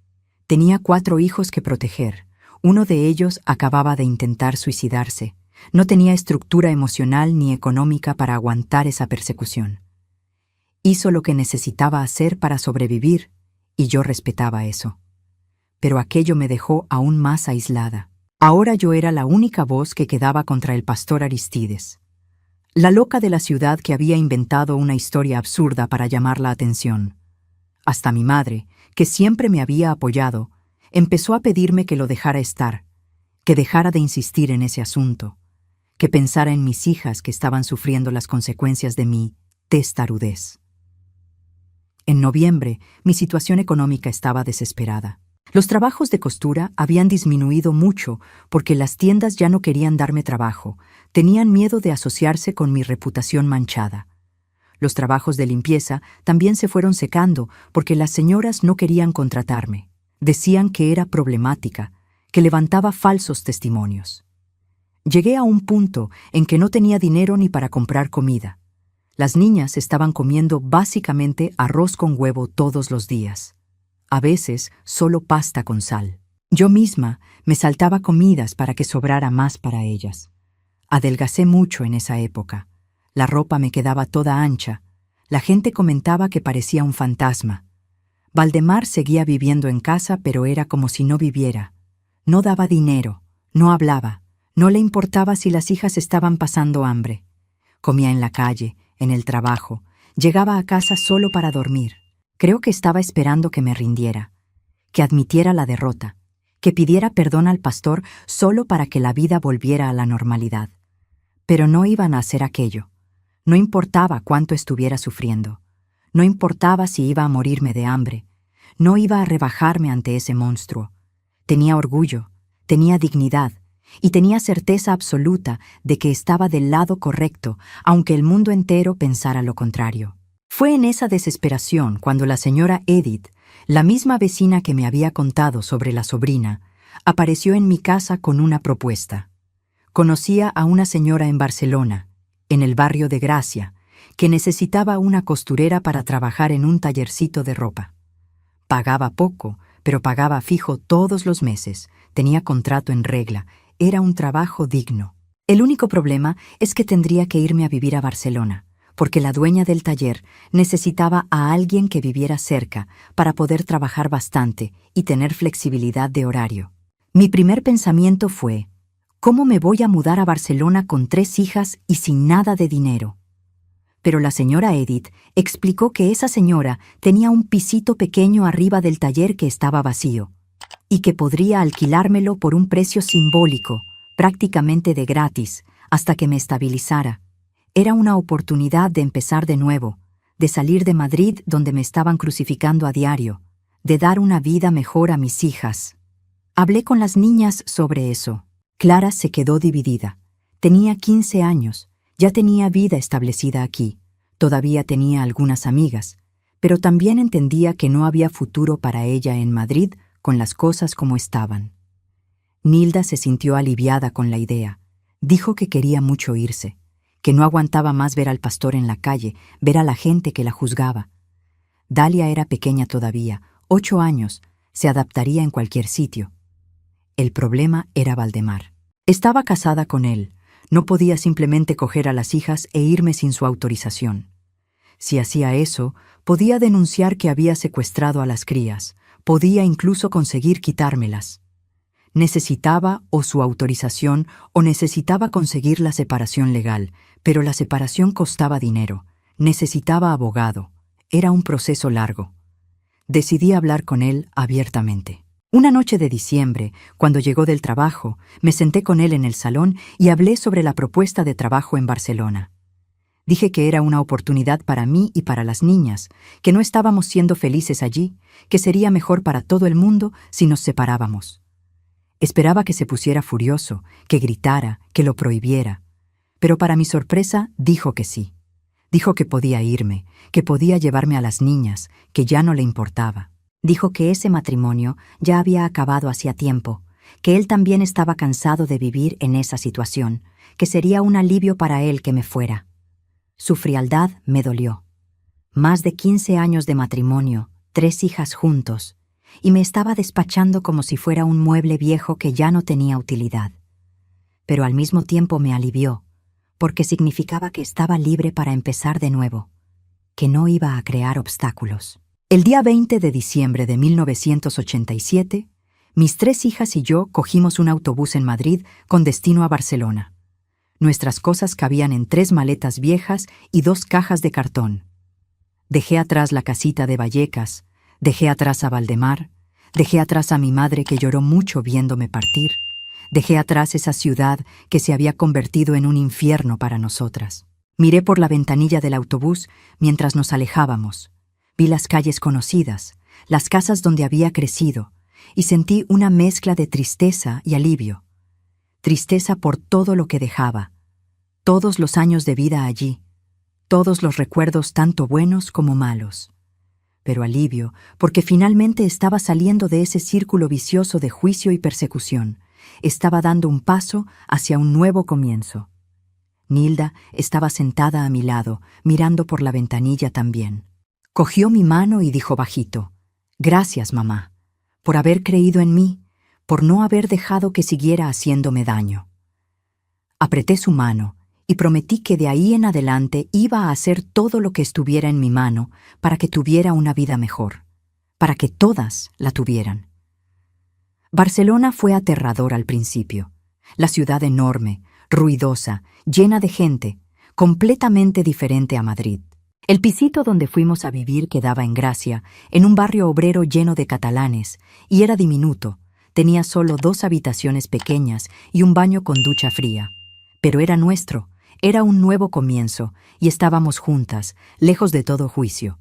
Tenía 4 hijos que proteger. Uno de ellos acababa de intentar suicidarse. No tenía estructura emocional ni económica para aguantar esa persecución. Hizo lo que necesitaba hacer para sobrevivir, y yo respetaba eso. Pero aquello me dejó aún más aislada. Ahora yo era la única voz que quedaba contra el pastor Aristides. La loca de la ciudad que había inventado una historia absurda para llamar la atención. Hasta mi madre, que siempre me había apoyado, empezó a pedirme que lo dejara estar, que dejara de insistir en ese asunto, que pensara en mis hijas que estaban sufriendo las consecuencias de mi testarudez. En noviembre, mi situación económica estaba desesperada. Los trabajos de costura habían disminuido mucho porque las tiendas ya no querían darme trabajo, tenían miedo de asociarse con mi reputación manchada. Los trabajos de limpieza también se fueron secando porque las señoras no querían contratarme. Decían que era problemática, que levantaba falsos testimonios. Llegué a un punto en que no tenía dinero ni para comprar comida. Las niñas estaban comiendo básicamente arroz con huevo todos los días. A veces solo pasta con sal. Yo misma me saltaba comidas para que sobrara más para ellas. Adelgacé mucho en esa época. La ropa me quedaba toda ancha. La gente comentaba que parecía un fantasma. Valdemar seguía viviendo en casa, pero era como si no viviera. No daba dinero, no hablaba, no le importaba si las hijas estaban pasando hambre. Comía en la calle, en el trabajo, llegaba a casa solo para dormir. Creo que estaba esperando que me rindiera, que admitiera la derrota, que pidiera perdón al pastor solo para que la vida volviera a la normalidad. Pero no iban a hacer aquello. No importaba cuánto estuviera sufriendo. No importaba si iba a morirme de hambre. No iba a rebajarme ante ese monstruo. Tenía orgullo, tenía dignidad, y tenía certeza absoluta de que estaba del lado correcto, aunque el mundo entero pensara lo contrario. Fue en esa desesperación cuando la señora Edith, la misma vecina que me había contado sobre la sobrina, apareció en mi casa con una propuesta. Conocía a una señora en Barcelona, en el barrio de Gracia, que necesitaba una costurera para trabajar en un tallercito de ropa. Pagaba poco, pero pagaba fijo todos los meses, tenía contrato en regla, era un trabajo digno. El único problema es que tendría que irme a vivir a Barcelona, porque la dueña del taller necesitaba a alguien que viviera cerca para poder trabajar bastante y tener flexibilidad de horario. Mi primer pensamiento fue, ¿cómo me voy a mudar a Barcelona con 3 hijas y sin nada de dinero? Pero la señora Edith explicó que esa señora tenía un pisito pequeño arriba del taller que estaba vacío, y que podría alquilármelo por un precio simbólico, prácticamente de gratis, hasta que me estabilizara. Era una oportunidad de empezar de nuevo, de salir de Madrid donde me estaban crucificando a diario, de dar una vida mejor a mis hijas. Hablé con las niñas sobre eso. Clara se quedó dividida. Tenía 15 años, ya tenía vida establecida aquí, todavía tenía algunas amigas, pero también entendía que no había futuro para ella en Madrid con las cosas como estaban. Nilda se sintió aliviada con la idea. Dijo que quería mucho irse, que no aguantaba más ver al pastor en la calle, ver a la gente que la juzgaba. Dalia era pequeña todavía, 8 años, se adaptaría en cualquier sitio. El problema era Valdemar. Estaba casada con él, no podía simplemente coger a las hijas e irme sin su autorización. Si hacía eso, podía denunciar que había secuestrado a las crías, podía incluso conseguir quitármelas. Necesitaba o su autorización o necesitaba conseguir la separación legal, pero la separación costaba dinero, necesitaba abogado, era un proceso largo. Decidí hablar con él abiertamente. Una noche de diciembre, cuando llegó del trabajo, me senté con él en el salón y hablé sobre la propuesta de trabajo en Barcelona. Dije que era una oportunidad para mí y para las niñas, que no estábamos siendo felices allí, que sería mejor para todo el mundo si nos separábamos. Esperaba que se pusiera furioso, que gritara, que lo prohibiera. Pero para mi sorpresa, dijo que sí. Dijo que podía irme, que podía llevarme a las niñas, que ya no le importaba. Dijo que ese matrimonio ya había acabado hacía tiempo, que él también estaba cansado de vivir en esa situación, que sería un alivio para él que me fuera. Su frialdad me dolió. Más de 15 años de matrimonio, 3 hijas juntos, y me estaba despachando como si fuera un mueble viejo que ya no tenía utilidad. Pero al mismo tiempo me alivió, porque significaba que estaba libre para empezar de nuevo, que no iba a crear obstáculos. El día 20 de diciembre de 1987, mis 3 hijas y yo cogimos un autobús en Madrid con destino a Barcelona. Nuestras cosas cabían en 3 maletas viejas y 2 cajas de cartón. Dejé atrás la casita de Vallecas, dejé atrás a Valdemar, dejé atrás a mi madre que lloró mucho viéndome partir, dejé atrás esa ciudad que se había convertido en un infierno para nosotras. Miré por la ventanilla del autobús mientras nos alejábamos. Vi las calles conocidas, las casas donde había crecido, y sentí una mezcla de tristeza y alivio. Tristeza por todo lo que dejaba, todos los años de vida allí, todos los recuerdos tanto buenos como malos. Pero alivio porque finalmente estaba saliendo de ese círculo vicioso de juicio y persecución, estaba dando un paso hacia un nuevo comienzo. Nilda estaba sentada a mi lado, mirando por la ventanilla también. Cogió mi mano y dijo bajito, «Gracias, mamá, por haber creído en mí, por no haber dejado que siguiera haciéndome daño». Apreté su mano y prometí que de ahí en adelante iba a hacer todo lo que estuviera en mi mano para que tuviera una vida mejor, para que todas la tuvieran. Barcelona fue aterrador al principio. La ciudad enorme, ruidosa, llena de gente, completamente diferente a Madrid. El pisito donde fuimos a vivir quedaba en Gracia, en un barrio obrero lleno de catalanes, y era diminuto, tenía solo 2 habitaciones pequeñas y un baño con ducha fría. Pero era nuestro, era un nuevo comienzo, y estábamos juntas, lejos de todo juicio.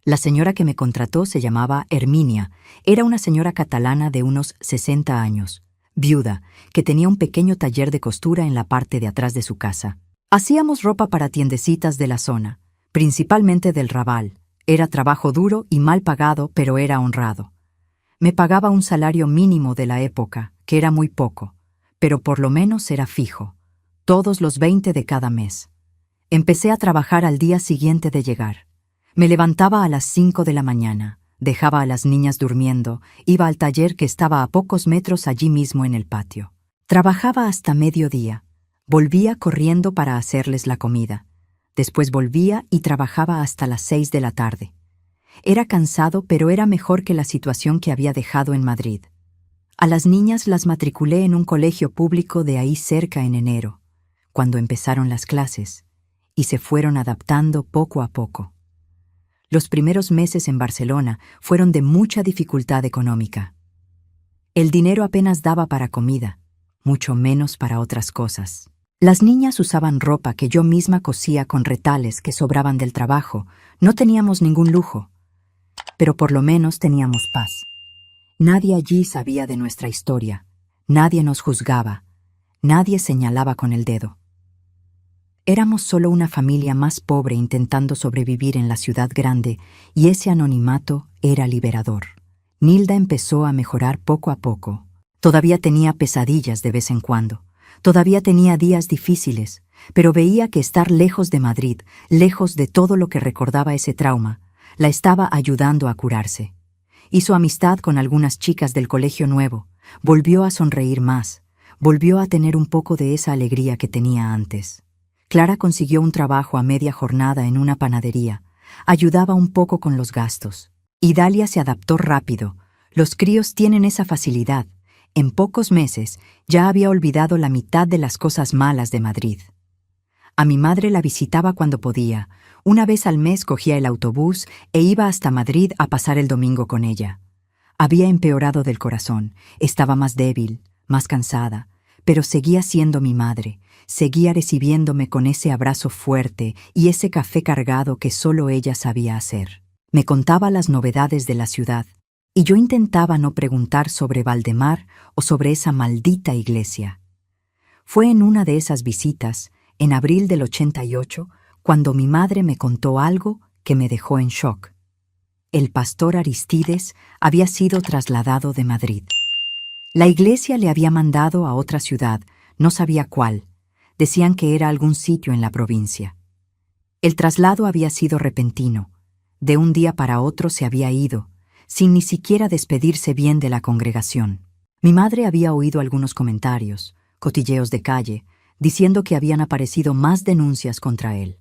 La señora que me contrató se llamaba Herminia, era una señora catalana de unos 60 años, viuda, que tenía un pequeño taller de costura en la parte de atrás de su casa. Hacíamos ropa para tiendecitas de la zona, principalmente del Raval. Era trabajo duro y mal pagado, pero era honrado. Me pagaba un salario mínimo de la época, que era muy poco, pero por lo menos era fijo, todos los 20 de cada mes. Empecé a trabajar al día siguiente de llegar. Me levantaba a las 5 de la mañana, dejaba a las niñas durmiendo, iba al taller que estaba a pocos metros allí mismo en el patio. Trabajaba hasta mediodía. Volvía corriendo para hacerles la comida. Después volvía y trabajaba hasta las 6 de la tarde. Era cansado, pero era mejor que la situación que había dejado en Madrid. A las niñas las matriculé en un colegio público de ahí cerca en enero, cuando empezaron las clases, y se fueron adaptando poco a poco. Los primeros meses en Barcelona fueron de mucha dificultad económica. El dinero apenas daba para comida, mucho menos para otras cosas. Las niñas usaban ropa que yo misma cosía con retales que sobraban del trabajo. No teníamos ningún lujo, pero por lo menos teníamos paz. Nadie allí sabía de nuestra historia, nadie nos juzgaba, nadie señalaba con el dedo. Éramos solo una familia más pobre intentando sobrevivir en la ciudad grande, y ese anonimato era liberador. Nilda empezó a mejorar poco a poco. Todavía tenía pesadillas de vez en cuando. Todavía tenía días difíciles, pero veía que estar lejos de Madrid, lejos de todo lo que recordaba ese trauma, la estaba ayudando a curarse. Hizo amistad con algunas chicas del colegio nuevo, volvió a sonreír más, volvió a tener un poco de esa alegría que tenía antes. Clara consiguió un trabajo a media jornada en una panadería, ayudaba un poco con los gastos. Y Dalia se adaptó rápido. Los críos tienen esa facilidad. En pocos meses ya había olvidado la mitad de las cosas malas de Madrid. A mi madre la visitaba cuando podía. Una vez al mes cogía el autobús e iba hasta Madrid a pasar el domingo con ella. Había empeorado del corazón, estaba más débil, más cansada, pero seguía siendo mi madre, seguía recibiéndome con ese abrazo fuerte y ese café cargado que solo ella sabía hacer. Me contaba las novedades de la ciudad, y yo intentaba no preguntar sobre Valdemar o sobre esa maldita iglesia. Fue en una de esas visitas, en abril del 88, cuando mi madre me contó algo que me dejó en shock. El pastor Aristides había sido trasladado de Madrid. La iglesia le había mandado a otra ciudad, no sabía cuál. Decían que era algún sitio en la provincia. El traslado había sido repentino. De un día para otro se había ido, sin ni siquiera despedirse bien de la congregación. Mi madre había oído algunos comentarios, cotilleos de calle, diciendo que habían aparecido más denuncias contra él,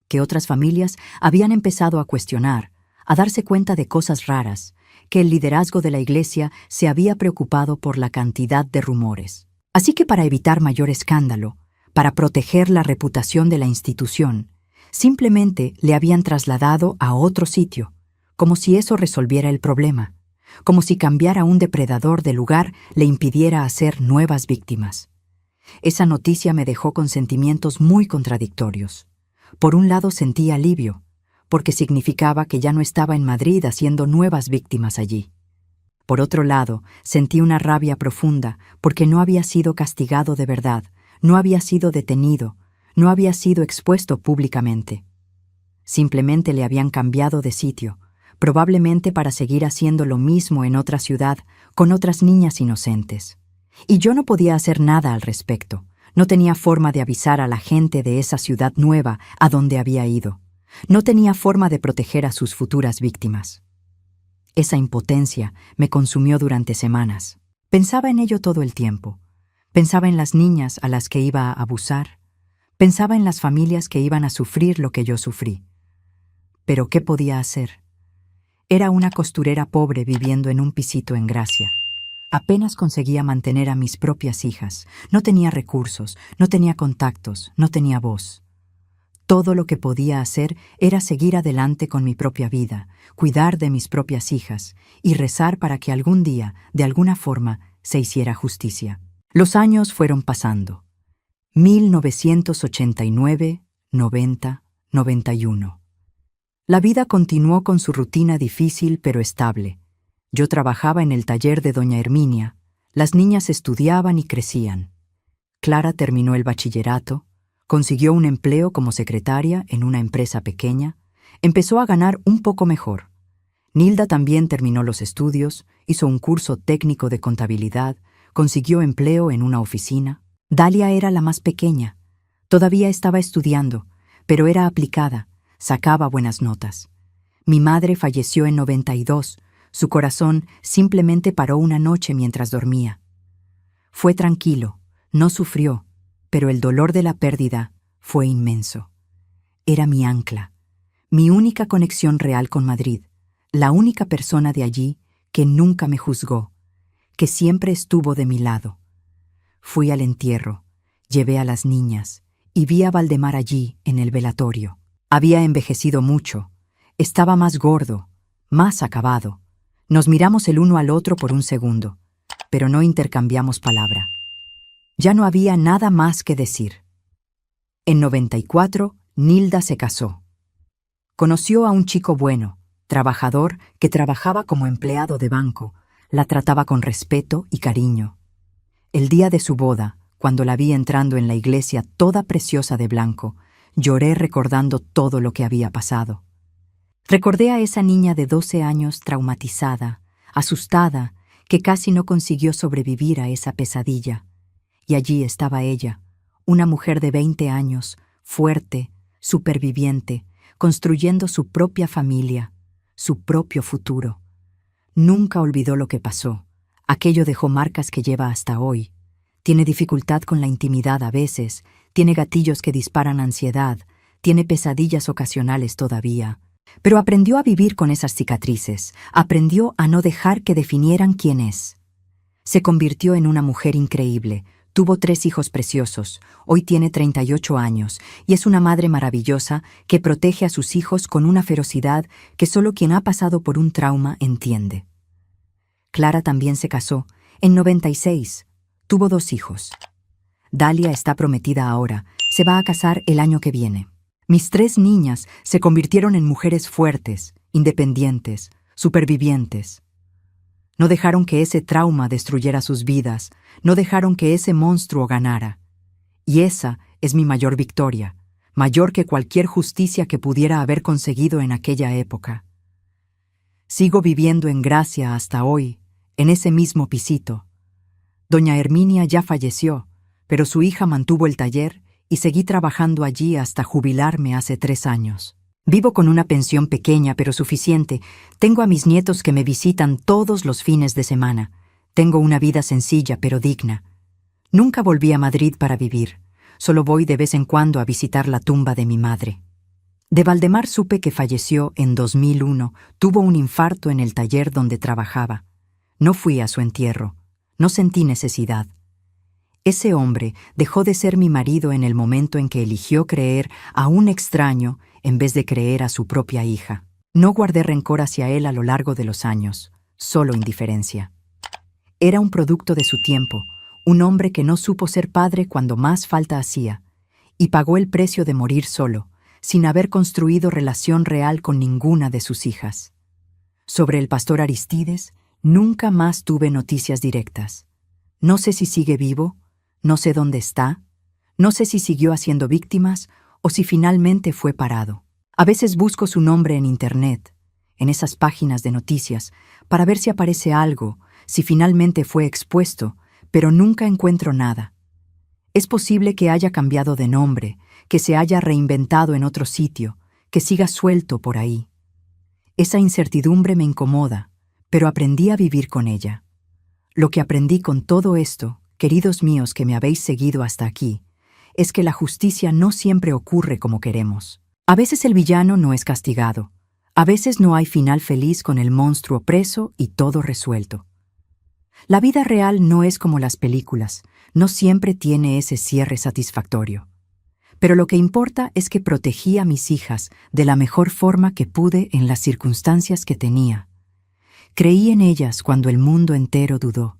que otras familias habían empezado a cuestionar, a darse cuenta de cosas raras, que el liderazgo de la iglesia se había preocupado por la cantidad de rumores. Así que para evitar mayor escándalo, para proteger la reputación de la institución, simplemente le habían trasladado a otro sitio, como si eso resolviera el problema, como si cambiar a un depredador de lugar le impidiera hacer nuevas víctimas. Esa noticia me dejó con sentimientos muy contradictorios. Por un lado sentí alivio, porque significaba que ya no estaba en Madrid haciendo nuevas víctimas allí. Por otro lado, sentí una rabia profunda, porque no había sido castigado de verdad, no había sido detenido, no había sido expuesto públicamente. Simplemente le habían cambiado de sitio, probablemente para seguir haciendo lo mismo en otra ciudad, con otras niñas inocentes. Y yo no podía hacer nada al respecto. No tenía forma de avisar a la gente de esa ciudad nueva a donde había ido. No tenía forma de proteger a sus futuras víctimas. Esa impotencia me consumió durante semanas. Pensaba en ello todo el tiempo. Pensaba en las niñas a las que iba a abusar. Pensaba en las familias que iban a sufrir lo que yo sufrí. Pero ¿qué podía hacer? Era una costurera pobre viviendo en un pisito en Gracia. Apenas conseguía mantener a mis propias hijas. No tenía recursos, no tenía contactos, no tenía voz. Todo lo que podía hacer era seguir adelante con mi propia vida, cuidar de mis propias hijas y rezar para que algún día, de alguna forma, se hiciera justicia. Los años fueron pasando. 1989, 90, 91. La vida continuó con su rutina difícil pero estable. Yo trabajaba en el taller de doña Herminia. Las niñas estudiaban y crecían. Clara terminó el bachillerato, consiguió un empleo como secretaria en una empresa pequeña, empezó a ganar un poco mejor. Nilda también terminó los estudios, hizo un curso técnico de contabilidad, consiguió empleo en una oficina. Dalia era la más pequeña. Todavía estaba estudiando, pero era aplicada, sacaba buenas notas. Mi madre falleció en 92. Su corazón simplemente paró una noche mientras dormía. Fue tranquilo, no sufrió, pero el dolor de la pérdida fue inmenso. Era mi ancla, mi única conexión real con Madrid, la única persona de allí que nunca me juzgó, que siempre estuvo de mi lado. Fui al entierro, llevé a las niñas y vi a Valdemar allí en el velatorio. Había envejecido mucho, estaba más gordo, más acabado. Nos miramos el uno al otro por un segundo, pero no intercambiamos palabra. Ya no había nada más que decir. En 94, Nilda se casó. Conoció a un chico bueno, trabajador, que trabajaba como empleado de banco. La trataba con respeto y cariño. El día de su boda, cuando la vi entrando en la iglesia toda preciosa de blanco, lloré recordando todo lo que había pasado. Recordé a esa niña de 12 años traumatizada, asustada, que casi no consiguió sobrevivir a esa pesadilla. Y allí estaba ella, una mujer de 20 años, fuerte, superviviente, construyendo su propia familia, su propio futuro. Nunca olvidó lo que pasó. Aquello dejó marcas que lleva hasta hoy. Tiene dificultad con la intimidad a veces, tiene gatillos que disparan ansiedad, tiene pesadillas ocasionales todavía. Pero aprendió a vivir con esas cicatrices, aprendió a no dejar que definieran quién es. Se convirtió en una mujer increíble, tuvo 3 hijos preciosos, hoy tiene 38 años y es una madre maravillosa que protege a sus hijos con una ferocidad que solo quien ha pasado por un trauma entiende. Clara también se casó, en 96, tuvo 2 hijos. Dalia está prometida ahora, se va a casar el año que viene. Mis 3 niñas se convirtieron en mujeres fuertes, independientes, supervivientes. No dejaron que ese trauma destruyera sus vidas, no dejaron que ese monstruo ganara. Y esa es mi mayor victoria, mayor que cualquier justicia que pudiera haber conseguido en aquella época. Sigo viviendo en Gracia hasta hoy, en ese mismo pisito. Doña Herminia ya falleció, pero su hija mantuvo el taller y seguí trabajando allí hasta jubilarme hace 3 años. Vivo con una pensión pequeña pero suficiente. Tengo a mis nietos que me visitan todos los fines de semana. Tengo una vida sencilla pero digna. Nunca volví a Madrid para vivir. Solo voy de vez en cuando a visitar la tumba de mi madre. De Valdemar supe que falleció en 2001. Tuvo un infarto en el taller donde trabajaba. No fui a su entierro. No sentí necesidad. Ese hombre dejó de ser mi marido en el momento en que eligió creer a un extraño en vez de creer a su propia hija. No guardé rencor hacia él a lo largo de los años, solo indiferencia. Era un producto de su tiempo, un hombre que no supo ser padre cuando más falta hacía, y pagó el precio de morir solo, sin haber construido relación real con ninguna de sus hijas. Sobre el pastor Aristides, nunca más tuve noticias directas. No sé si sigue vivo, no sé dónde está, no sé si siguió haciendo víctimas o si finalmente fue parado. A veces busco su nombre en Internet, en esas páginas de noticias, para ver si aparece algo, si finalmente fue expuesto, pero nunca encuentro nada. Es posible que haya cambiado de nombre, que se haya reinventado en otro sitio, que siga suelto por ahí. Esa incertidumbre me incomoda, pero aprendí a vivir con ella. Lo que aprendí con todo esto, queridos míos que me habéis seguido hasta aquí, es que la justicia no siempre ocurre como queremos. A veces el villano no es castigado. A veces no hay final feliz con el monstruo preso y todo resuelto. La vida real no es como las películas, no siempre tiene ese cierre satisfactorio. Pero lo que importa es que protegí a mis hijas de la mejor forma que pude en las circunstancias que tenía. Creí en ellas cuando el mundo entero dudó.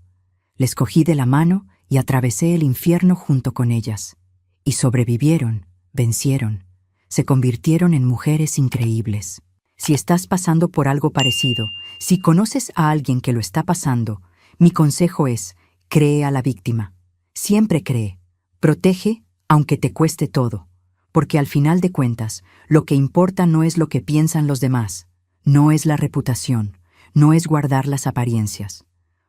Les cogí de la mano y atravesé el infierno junto con ellas. Y sobrevivieron, vencieron, se convirtieron en mujeres increíbles. Si estás pasando por algo parecido, si conoces a alguien que lo está pasando, mi consejo es, Cree a la víctima. Siempre cree. Protege, aunque te cueste todo. Porque al final de cuentas, lo que importa no es lo que piensan los demás, no es la reputación, no es guardar las apariencias.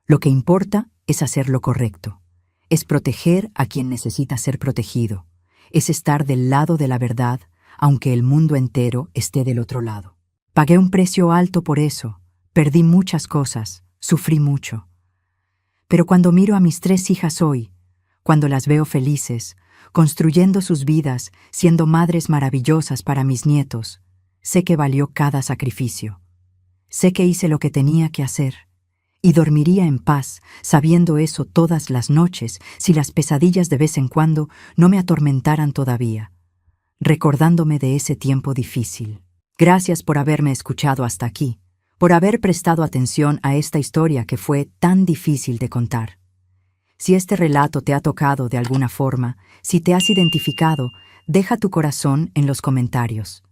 Lo que importa es hacer lo correcto. Es proteger a quien necesita ser protegido. Es estar del lado de la verdad, aunque el mundo entero esté del otro lado. Pagué un precio alto por eso. Perdí muchas cosas. Sufrí mucho. Pero cuando miro a mis 3 hijas hoy, cuando las veo felices, construyendo sus vidas, siendo madres maravillosas para mis nietos, sé que valió cada sacrificio. Sé que hice lo que tenía que hacer. Y dormiría en paz, sabiendo eso todas las noches, si las pesadillas de vez en cuando no me atormentaran todavía, recordándome de ese tiempo difícil. Gracias por haberme escuchado hasta aquí, por haber prestado atención a esta historia que fue tan difícil de contar. Si este relato te ha tocado de alguna forma, si te has identificado, deja tu corazón en los comentarios.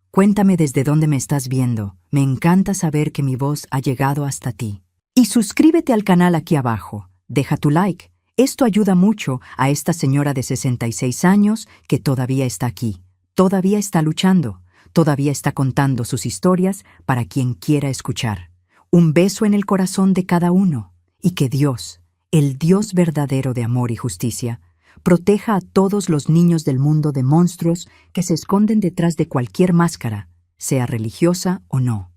Cuéntame desde dónde me estás viendo. Me encanta saber que mi voz ha llegado hasta ti. Y suscríbete al canal aquí abajo. Deja tu like. Esto ayuda mucho a esta señora de 66 años que todavía está aquí, todavía está luchando, todavía está contando sus historias para quien quiera escuchar. Un beso en el corazón de cada uno y que Dios, el Dios verdadero de amor y justicia, proteja a todos los niños del mundo de monstruos que se esconden detrás de cualquier máscara, sea religiosa o no.